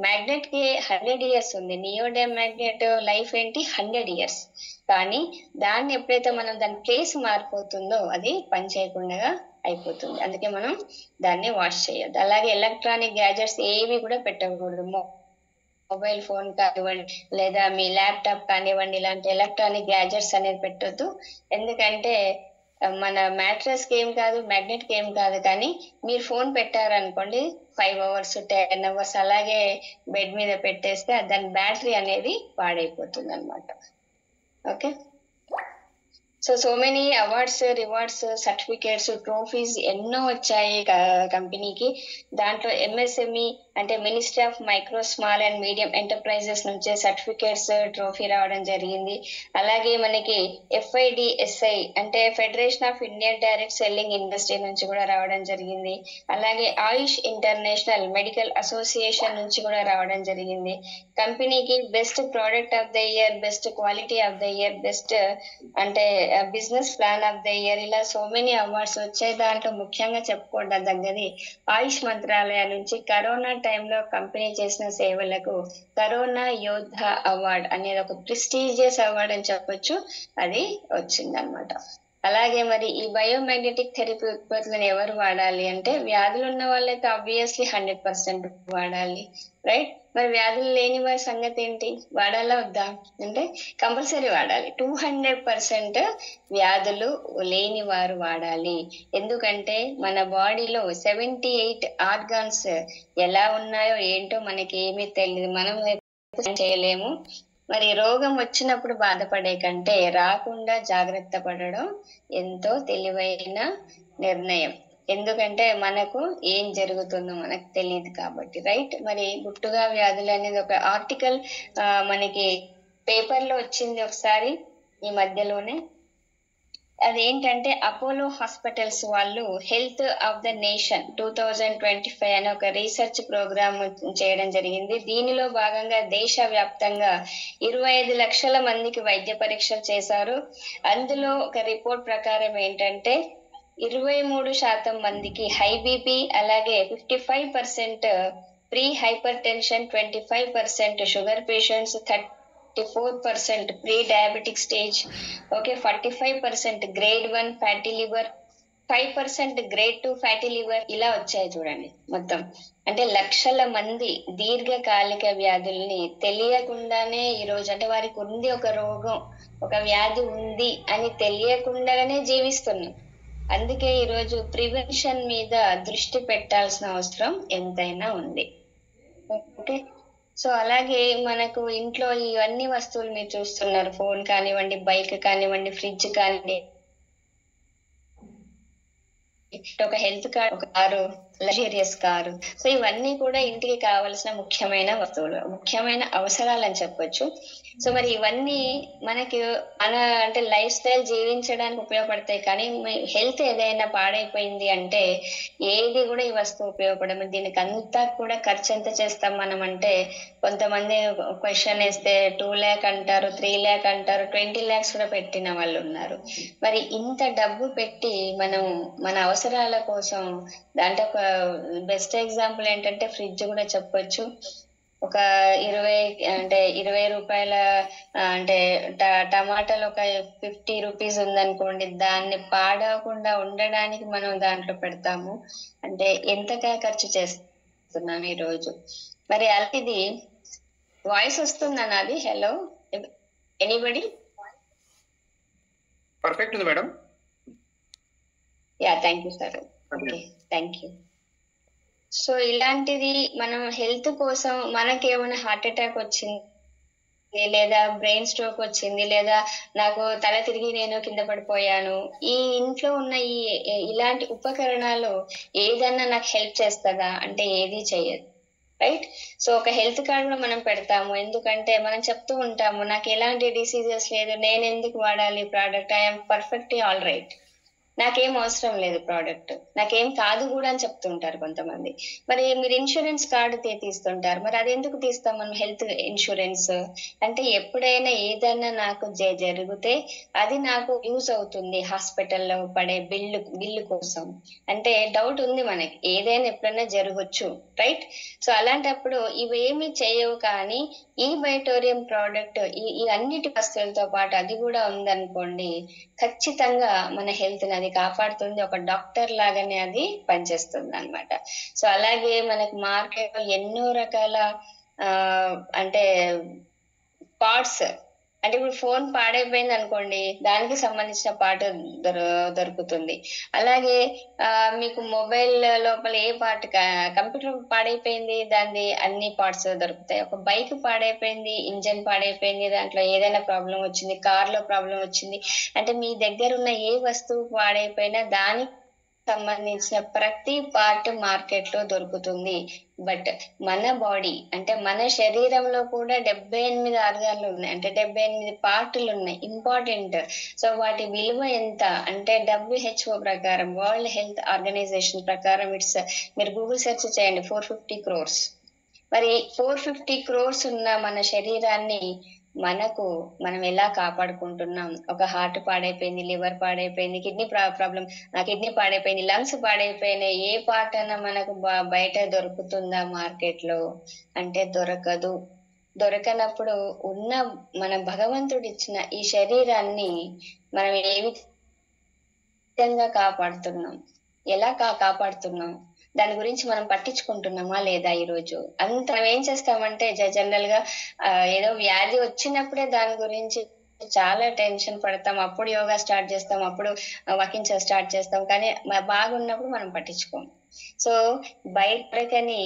మ్యాగ్నెట్ కి 100 years ఉంది. నియోడైమ్ మ్యాగ్నెట్ లైఫ్ ఏంటి 100 years. కానీ దాన్ని ఎప్పుడైతే మనం దాని ప్లేస్ మారిపోతుందో అది పని చేయకుండా అయిపోతుంది. అందుకే మనం దాన్ని వాష్ చేయొద్దు. అలాగే ఎలక్ట్రానిక్ గ్యాజెట్స్ ఏవి కూడా పెట్టకూడదు. మొబైల్ ఫోన్ కానివ్వండి లేదా మీ ల్యాప్టాప్ కానివ్వండి, ఇలాంటి ఎలక్ట్రానిక్ గ్యాజెట్స్ అనేది పెట్టొద్దు. ఎందుకంటే మన మ్యాట్రస్ కి ఏం కాదు, మ్యాగ్నెట్ కి ఏం కాదు, కానీ మీరు ఫోన్ పెట్టారనుకోండి 5 hours 10 hours అలాగే బెడ్ మీద పెట్టేస్తే దాని బ్యాటరీ అనేది పాడైపోతుంది అనమాట. Okay, so many awards, rewards, certificates, trophies ఎన్నో వచ్చాయి కంపెనీకి. దాంట్లో MSME అంటే ministry of micro small and medium enterprises నుంచే సర్టిఫికేట్స్, ట్రోఫీ రావడం జరిగింది. అలాగే మనకి FIDSI అంటే federation of Indian direct selling industry నుంచి కూడా రావడం జరిగింది. అలాగే ఆయుష్ ఇంటర్నేషనల్ మెడికల్ అసోసియేషన్ నుంచి కూడా రావడం జరిగింది. కంపెనీకి best product of the year, best quality of the year, best అంటే business plan of the year, ఇలా సో మెనీ అవార్డ్స్ వచ్చాయి. దాంట్లో ముఖ్యంగా చెప్పుకోవడం తగ్గది ఆయుష్ మంత్రాలయం నుంచి కరోనా టైంలో కంపెనీ చేసిన సేవలకు కరోనా యోధ అవార్డ్ అనేది ఒక ప్రెస్టీజియస్ అవార్డ్ అని చెప్పొచ్చు, అది వచ్చిందనమాట. అలాగే మరి ఈ బయోమాగ్నెటిక్ థెరపీ ఉత్పత్తులను ఎవరు వాడాలి అంటే వ్యాధులు ఉన్న వాళ్ళైతే ఆబ్వియస్లీ 100% వాడాలి, రైట్? మరి వ్యాధులు లేని వారి సంగతి ఏంటి, వాడాలా వద్దా అంటే కంపల్సరీ వాడాలి. 200% వ్యాధులు లేని వారు వాడాలి. ఎందుకంటే మన బాడీలో 78 ఆర్గాన్స్ ఎలా ఉన్నాయో ఏంటో మనకి ఏమీ తెలియదు, మనం చేయలేము. మరి రోగం వచ్చినప్పుడు బాధపడే కంటే రాకుండా జాగ్రత్త పడడం ఎంతో తెలివైన నిర్ణయం. ఎందుకంటే మనకు ఏం జరుగుతుందో మనకు తెలియదు కాబట్టి, రైట్? మరి గుట్టుగా వ్యాధులు అనేది ఒక ఆర్టికల్ మనకి పేపర్ లో వచ్చింది ఒకసారి ఈ మధ్యలోనే. అదేంటంటే అపోలో హాస్పిటల్స్ వాళ్ళు హెల్త్ ఆఫ్ ద నేషన్ 2025 అనే ఒక రీసెర్చ్ ప్రోగ్రామ్ చేయడం జరిగింది. దీనిలో భాగంగా దేశవ్యాప్తంగా 25 లక్షల మందికి వైద్య పరీక్షలు చేశారు. అందులో ఒక రిపోర్ట్ ప్రకారం ఏంటంటే 23% మందికి హై బీపీ, అలాగే 55% pre hyper tension, 25% sugar patients, 34% pre diabetic stage, okay, 45% grade 1 fatty liver, 5% grade 2 fatty liver, ఇలా వచ్చాయి చూడండి మొత్తం. అంటే లక్షల మంది దీర్ఘకాలిక వ్యాధుల్ని తెలియకుండానే ఈరోజు, అంటే వారికి ఉంది ఒక రోగం, ఒక వ్యాధి ఉంది అని తెలియకుండానే జీవిస్తున్నాం. అందుకే ఈరోజు ప్రివెన్షన్ మీద దృష్టి పెట్టాల్సిన అవసరం ఎంతైనా ఉంది. ఓకే, సో అలాగే మనకు ఇంట్లో ఇవన్నీ వస్తువులు మీరు చూస్తున్నారు, ఫోన్ కానివ్వండి, బైక్ కానివ్వండి, ఫ్రిడ్జ్ కానివ్వండి, ఒక హెల్త్ కార్డ్, ఒక కారు, లగ్జరియస్ కారు, సో ఇవన్నీ కూడా ఇంటికి కావలసిన ముఖ్యమైన వస్తువులు, ముఖ్యమైన అవసరాలు అని చెప్పొచ్చు. సో మరి ఇవన్నీ మనకి మన అంటే లైఫ్ స్టైల్ జీవించడానికి ఉపయోగపడతాయి, కానీ హెల్త్ ఏదైనా పాడైపోయింది అంటే ఏది కూడా ఈ వస్తువు ఉపయోగపడదు. దీనికి అంతా కూడా ఖర్చు ఎంత చేస్తాం మనం అంటే, కొంతమంది క్వశ్చన్ వేస్తే 2 lakh అంటారు, 3 lakh అంటారు, 20 lakhs కూడా పెట్టిన వాళ్ళు ఉన్నారు. మరి ఇంత డబ్బు పెట్టి మనం మన అవసరాల కోసం, దాంట్లో ఒక బెస్ట్ ఎగ్జాంపుల్ ఏంటంటే ఫ్రిడ్జ్ కూడా చెప్పొచ్చు. ఒక 20 రూపాయల అంటే టమాటాలు ఒక 50 రూపీస్ ఉందనుకోండి, దాన్ని పాడవకుండా ఉండడానికి మనం దాంట్లో పెడతాము అంటే ఎంతగా ఖర్చు చేస్తున్నాం ఈ రోజు. మరి అలాంటిది వాయిస్ వస్తుందా నాది? Hello, anybody? పర్ఫెక్ట్ ఉంది madam. Yeah, thank you sir. Okay, thank you. So ఇలాంటిది మనం హెల్త్ కోసం, మనకేమైనా హార్ట్ అటాక్ వచ్చింది, లేదా బ్రెయిన్ స్ట్రోక్ వచ్చింది, లేదా నాకు తల తిరిగి నేను కింద పడిపోయాను, ఈ ఇంట్లో ఉన్న ఇలాంటి ఉపకరణాలు ఏదన్నా నాకు హెల్ప్ చేస్తుందా అంటే ఏది చెయ్యదు, రైట్? సో ఒక హెల్త్ కార్డ్ కూడా మనం పెడతాము, ఎందుకంటే మనం చెప్తూ ఉంటాము నాకు ఎలాంటి డిసీజెస్ లేదు, నేను ఎందుకు వాడాలి product, I'm perfectly all right, నాకేం అవసరం లేదు ప్రోడక్ట్, నాకేం కాదు కూడా అని చెప్తుంటారు కొంతమంది. మరి మీరు ఇన్సూరెన్స్ కార్డు తీస్తుంటారు, మరి అది ఎందుకు తీస్తాం మనం? హెల్త్ ఇన్సూరెన్స్ అంటే ఎప్పుడైనా ఏదైనా నాకు జరిగితే అది నాకు యూజ్ అవుతుంది, హాస్పిటల్లో పడే బిల్లు కోసం. అంటే డౌట్ ఉంది మనకి, ఏదైనా ఎప్పుడైనా జరగచ్చు, రైట్? సో అలాంటప్పుడు ఇవేమి చేయవు, కానీ ఈ బయోటోరియం ప్రోడక్ట్ ఈ అన్నిటి వస్తువులతో పాటు అది కూడా ఉందనుకోండి, ఖచ్చితంగా మన హెల్త్ అది కాపాడుతుంది, ఒక డాక్టర్ లాగానే అది పనిచేస్తుంది అన్నమాట. సో అలాగే మనకి మార్కెట్ లో ఎన్నో రకాల అంటే పార్ట్స్ అంటే ఇప్పుడు ఫోన్ పాడైపోయింది అనుకోండి, దానికి సంబంధించిన పార్ట్ దొరుకుతుంది. అలాగే మీకు మొబైల్ లోపల ఏ పార్ట్, కంప్యూటర్ పాడైపోయింది దాని అన్ని పార్ట్స్ దొరుకుతాయి. ఒక బైక్ పాడైపోయింది, ఇంజన్ పాడైపోయింది, దాంట్లో ఏదైనా ప్రాబ్లం వచ్చింది, కార్ లో ప్రాబ్లం వచ్చింది అంటే మీ దగ్గర ఉన్న ఏ వస్తువు పాడైపోయినా దానికి సంబంధించిన ప్రతి పార్ట్ మార్కెట్ లో దొరుకుతుంది. బట్ మన బాడీ అంటే మన శరీరంలో కూడా 78 ఆర్గాన్లు ఉన్నాయి, అంటే 78 పార్టులు ఉన్నాయి ఇంపార్టెంట్. సో వాటి విలువ ఎంత అంటే WHO ప్రకారం, వరల్డ్ హెల్త్ ఆర్గనైజేషన్ ప్రకారం మీరు గూగుల్ సెర్చ్ చేయండి 450 crores. మరి 450 crores ఉన్న మన శరీరాన్ని మనం ఎలా కాపాడుకుంటున్నాం? ఒక హార్ట్ పాడైపోయింది, లివర్ పాడైపోయింది, కిడ్నీ ప్రాబ్లం, కిడ్నీ పాడైపోయింది, లంగ్స్ పాడైపోయినాయి, ఏ పార్ట్ అయినా మనకు బయట దొరుకుతుందా మార్కెట్ లో అంటే దొరకదు. దొరకనప్పుడు ఉన్న మన భగవంతుడు ఇచ్చిన ఈ శరీరాన్ని మనం ఏ విధంగా కాపాడుతున్నాం, ఎలా కాపాడుతున్నాం, దాని గురించి మనం పట్టించుకుంటున్నామా లేదా? ఈ రోజు మనం ఏం చేస్తామంటే జనరల్ గా ఏదో వ్యాధి వచ్చినప్పుడే దాని గురించి చాలా టెన్షన్ పడతాం, అప్పుడు యోగా స్టార్ట్ చేస్తాం, అప్పుడు వాకింగ్ స్టార్ట్ చేస్తాం, కానీ బాగున్నప్పుడు మనం పట్టించుకోం. సో బయటకని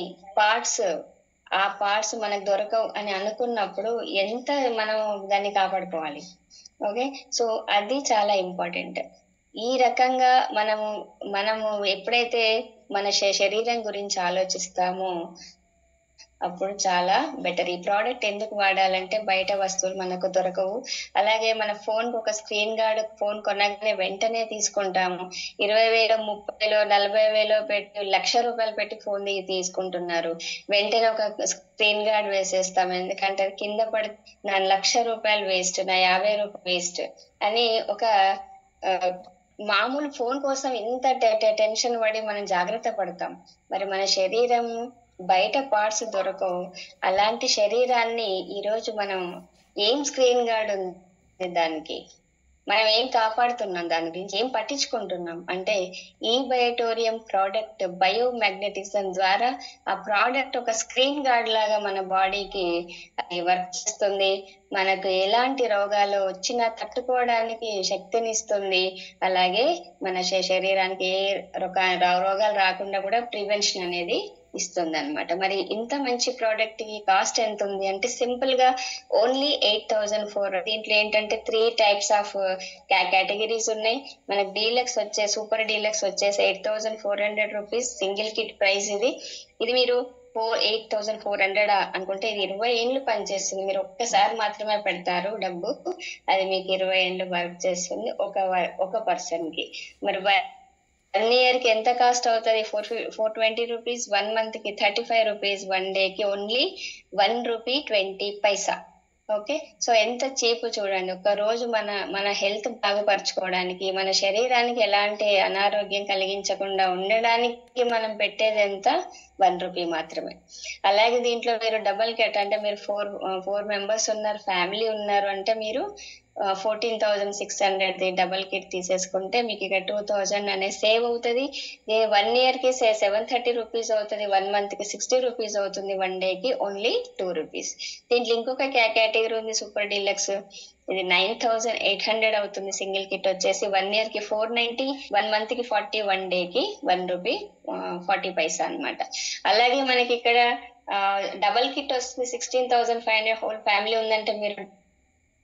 ఆ పార్ట్స్ మనకు దొరకవు అని అనుకున్నప్పుడు ఎంత మనం దాన్ని కాపాడుకోవాలి. ఓకే, సో అది చాలా ఇంపార్టెంట్. ఈ రకంగా మనము ఎప్పుడైతే మన శరీరం గురించి ఆలోచిస్తామో అప్పుడు చాలా బెటర్. ఈ ప్రోడక్ట్ ఎందుకు వాడాలంటే బయట వస్తువులు మనకు దొరకవు. అలాగే మన ఫోన్ కు ఒక స్క్రీన్ గార్డ్, ఫోన్ కొనగానే వెంటనే తీసుకుంటాము. 20,000, 30,000, 40,000 పెట్టి ₹1,00,000 పెట్టి ఫోన్ తీసుకుంటున్నారు. వెంటనే ఒక స్క్రీన్ గార్డ్ వేసేస్తాం, ఎందుకంటే కింద పడి నా ₹1,00,000 వేస్ట్, నా ₹50 వేస్ట్ అని ఒక మామూలు ఫోన్ కోసం ఇంత టెన్షన్ పడి మనం జాగ్రత్త పడతాం. మరి మన శరీరం బయట పార్ట్స్ దొరకవు. అలాంటి శరీరాన్ని ఈరోజు మనం ఏం స్క్రీన్ గార్డ్ ఉంది దానికి, మనం ఏం కాపాడుతున్నాం, దాని గురించి ఏం పట్టించుకుంటున్నాం అంటే ఈ బయోటోరియం ప్రోడక్ట్ బయోమాగ్నెటిజం ద్వారా ఆ ప్రోడక్ట్ ఒక స్క్రీన్ గార్డ్ లాగా మన బాడీకి వర్క్ చేస్తుంది. మనకు ఎలాంటి రోగాలు వచ్చినా తట్టుకోవడానికి శక్తినిస్తుంది. అలాగే మన శరీరానికి ఏ రోగాలు రాకుండా కూడా ప్రివెన్షన్ అనేది ఇస్తుంది అనమాట. మరి ఇంత మంచి ప్రోడక్ట్ కి కాస్ట్ ఎంత ఉంది అంటే సింపుల్ గా ఓన్లీ 8,400. దీంట్లో ఏంటంటే 3 types ఆఫ్ కేటగిరీస్ ఉన్నాయి. మనకు డీలక్స్ సూపర్ డీలక్స్ వచ్చేసి 8,400 రూపీస్ సింగిల్ కిట్ ప్రైస్. ఇది మీరు 8,400 అనుకుంటే ఇది 20 ఏళ్ళు పనిచేస్తుంది. మీరు ఒక్కసారి మాత్రమే పెడతారు డబ్బు, అది మీకు 20 ఏళ్ళు వర్క్ చేస్తుంది ఒక పర్సన్ కి. మరి 1 year కి ఎంత కాస్ట్ అవుతుంది? 420 రూపీస్, 1 month కి 35 రూపీస్, 1 day కి ఓన్లీ ₹1.20. ఓకే, సో ఎంత చీప్ చూడండి. ఒక రోజు మన హెల్త్ బాగుపరచుకోవడానికి, మన శరీరానికి ఎలాంటి అనారోగ్యం కలిగించకుండా ఉండడానికి మనం పెట్టేది ఎంత? ₹1 మాత్రమే. అలాగే దీంట్లో మీరు డబల్ కిట్ అంటే మీరు 4 members ఉన్నారు, ఫ్యామిలీ ఉన్నారు అంటే మీరు 14,600 డబల్ కిట్ తీసేసుకుంటే మీకు ఇక 2,000 అనేది సేవ్ అవుతుంది. 1 year కి 730 రూపీస్ అవుతుంది, 1 month కి 60 రూపీస్ అవుతుంది, 1 day కి ఓన్లీ ₹2. దీంట్లో ఇంకొక కేటగిరీ ఉంది సూపర్ డీలక్స్. ఇది 9,800 అవుతుంది సింగిల్ కిట్ వచ్చేసి. 1 year కి 490, 1 month కి 40, 1 day కి ₹1.40 అన్నమాట. అలాగే మనకి ఇక్కడ డబల్ కిట్ వస్తుంది 16,500. హోల్ ఫ్యామిలీ ఉందంటే మీరు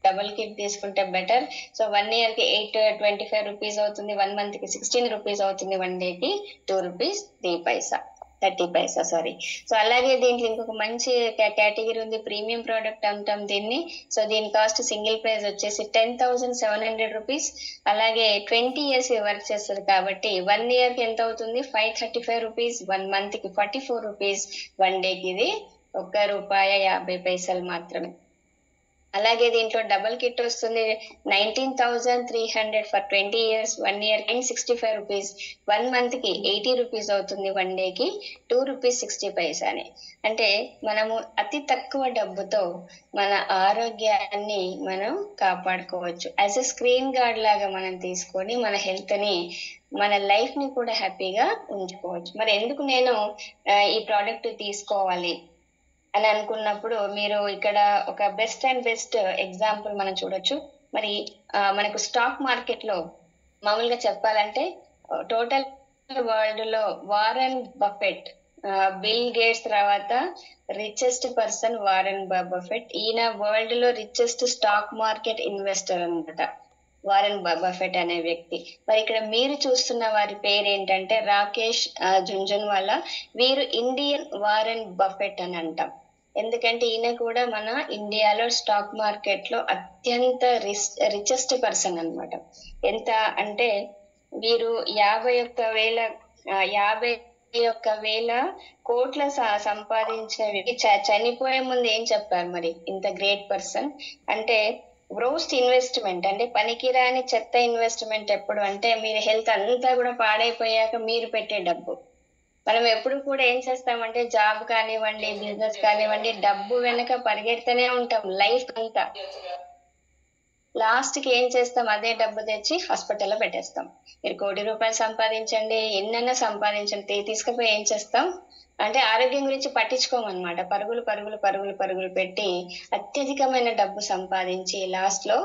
డబల్ కిట్ తీసుకుంటే బెటర్. సో 1 year కి 825 రూపీస్ అవుతుంది, 1 month కి 16 రూపీస్ అవుతుంది, 1 day కి ₹2.30 సారీ. సో అలాగే దీంట్లో ఇంకొక మంచి కేటగిరీ ఉంది, ప్రీమియం ప్రోడక్ట్ అంటాం దీన్ని. సో దీని కాస్ట్ సింగిల్ ప్రైస్ వచ్చేసి 10,700 రూపీస్. అలాగే 20 years వర్క్ చేస్తుంది కాబట్టి 1 year కి ఎంత అవుతుంది? 535 రూపీస్, 1 month కి 44 రూపీస్, 1 day కి ఇది ₹1.50 మాత్రమే. అలాగే దీంట్లో డబల్ కిట్ వస్తుంది 19,300 ఫర్ 20 years, 1 year కి 65 రూపీస్, 1 month కి 80 రూపీస్ అవుతుంది, 1 day కి ₹2.60 అని. అంటే మనము అతి తక్కువ డబ్బుతో మన ఆరోగ్యాన్ని మనం కాపాడుకోవచ్చు. యాజ్ ఎ స్క్రీన్ గార్డ్ లాగా మనం తీసుకొని మన హెల్త్ ని, మన లైఫ్ ని కూడా హ్యాపీగా ఉంచుకోవచ్చు. మరి ఎందుకు నేను ఈ ప్రోడక్ట్ తీసుకోవాలి అని అనుకున్నప్పుడు మీరు ఇక్కడ ఒక బెస్ట్ అండ్ బెస్ట్ ఎగ్జాంపుల్ మనం చూడొచ్చు. మరి మనకు స్టాక్ మార్కెట్ లో మామూలుగా చెప్పాలంటే టోటల్ వరల్డ్ లో వారెన్ బఫెట్, బిల్ గేట్స్ తర్వాత రిచెస్ట్ పర్సన్ వారెన్ బఫెట్. ఈయన వరల్డ్ లో రిచెస్ట్ స్టాక్ మార్కెట్ ఇన్వెస్టర్ అన్నమాట, వారెన్ బఫెట్ అనే వ్యక్తి. మరి ఇక్కడ మీరు చూస్తున్న వారి పేరు ఏంటంటే రాకేష్ జుంజున్వాలా. వీరు ఇండియన్ వారెన్ బఫెట్ అని అంటాం, ఎందుకంటే ఈయన కూడా మన ఇండియాలో స్టాక్ మార్కెట్ లో అత్యంత రిచెస్ట్ పర్సన్ అన్నమాట. ఎంత అంటే వీరు 51,000 కోట్ల సంపాదించిన వ్యక్తి. చనిపోయే ముందు ఏం చెప్పారు మరి, ఇంత గ్రేట్ పర్సన్ అంటే గ్రోస్ట్ ఇన్వెస్ట్మెంట్ అంటే పనికిరాని చెత్త ఇన్వెస్ట్మెంట్ ఎప్పుడు అంటే మీరు హెల్త్ అంతా కూడా పాడైపోయాక మీరు పెట్టే డబ్బు. మనం ఎప్పుడు కూడా ఏం చేస్తామంటే జాబ్ కానివ్వండి, బిజినెస్ కానివ్వండి, డబ్బు వెనక పరిగెడుతూనే ఉంటాం లైఫ్ అంతా. లాస్ట్ కి ఏం చేస్తాం, అదే డబ్బు తెచ్చి హాస్పిటల్లో పెట్టేస్తాం. మీరు 1 కోటి రూపాయలు సంపాదించండి, ఎన్నైనా సంపాదించండి, తీసుకుపోయి ఏం చేస్తాం అంటే ఆరోగ్యం గురించి పట్టించుకోమన్నమాట. పరుగులు పెట్టి అత్యధికమైన డబ్బు సంపాదించి లాస్ట్ లో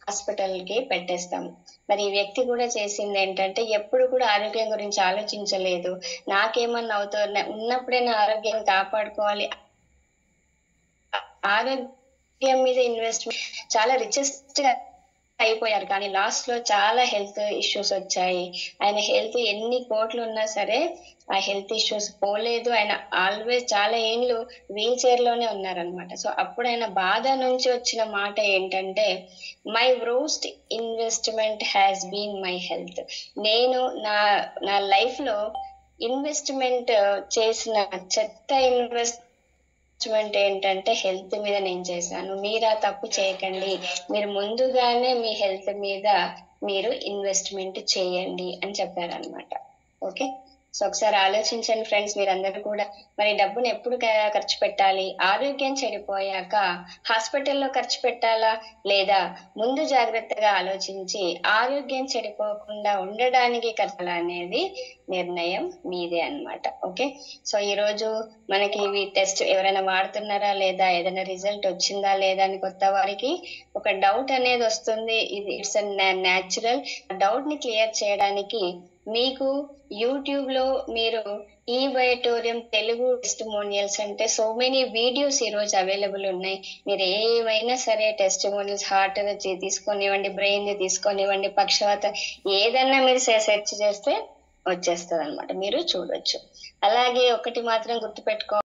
హాస్పిటల్ కి పెట్టేస్తాం. మరి ఈ వ్యక్తి కూడా చేసింది ఏంటంటే ఎప్పుడు కూడా ఆరోగ్యం గురించి ఆలోచించలేదు. నాకేమన్నా అవుతుంది, ఉన్నప్పుడే నా ఆరోగ్యం కాపాడుకోవాలి, ఆరోగ్యం మీద ఇన్వెస్ట్మెంట్, చాలా రిచెస్ట్ గా అయిపోయారు. కానీ లాస్ట్ లో చాలా హెల్త్ ఇష్యూస్ వచ్చాయి. ఆయన హెల్త్ ఎన్ని కోట్లు ఉన్నా సరే ఆ హెల్త్ ఇష్యూస్ పోలేదు. ఆయన ఆల్వేస్ చాలా ఏళ్ళు వీల్ చైర్ లోనే ఉన్నారనమాట. సో అప్పుడు ఆయన బాధ నుంచి వచ్చిన మాట ఏంటంటే my greatest investment has been my health. నేను నా లైఫ్ లో ఇన్వెస్ట్మెంట్ చేసిన చెత్త ఇన్వెస్ట్మెంట్ ఏంటంటే హెల్త్ మీద నేను చేశాను. మీరు ఆ తప్పు చేయకండి, మీరు ముందుగానే మీ హెల్త్ మీద మీరు ఇన్వెస్ట్మెంట్ చేయండి అని చెప్పారనమాట. ఓకే, సో ఒకసారి ఆలోచించండి ఫ్రెండ్స్, మీరందరూ కూడా మరి డబ్బును ఎప్పుడు ఖర్చు పెట్టాలి? ఆరోగ్యం చెడిపోయాక హాస్పిటల్లో ఖర్చు పెట్టాలా, లేదా ముందు జాగ్రత్తగా ఆలోచించి ఆరోగ్యం చెడిపోకుండా ఉండడానికి ఖర్చు అనేది నిర్ణయం మీదే అన్నమాట. ఓకే, సో ఈ రోజు మనకి ఇవి టెస్ట్ ఎవరైనా వాడుతున్నారా లేదా, ఏదైనా రిజల్ట్ వచ్చిందా లేదా అని కొత్త వారికి ఒక డౌట్ అనేది వస్తుంది. ఇది ఇట్స్ న్యాచురల్. డౌట్ ని క్లియర్ చేయడానికి మీకు యూట్యూబ్ లో మీరు ఈ బయోటోరియం తెలుగు టెస్టిమోనియల్స్ అంటే సో మెనీ వీడియోస్ ఈ రోజు అవైలబుల్ ఉన్నాయి. మీరు ఏవైనా సరే టెస్టిమోనియల్స్, హార్ట్ తీసుకొనివ్వండి, బ్రెయిన్ తీసుకొనివ్వండి, పక్షవాతం ఏదన్నా మీరు సెర్చ్ చేస్తే వచ్చేస్తుంది అనమాట, మీరు చూడొచ్చు. అలాగే ఒకటి మాత్రం గుర్తుపెట్టుకో,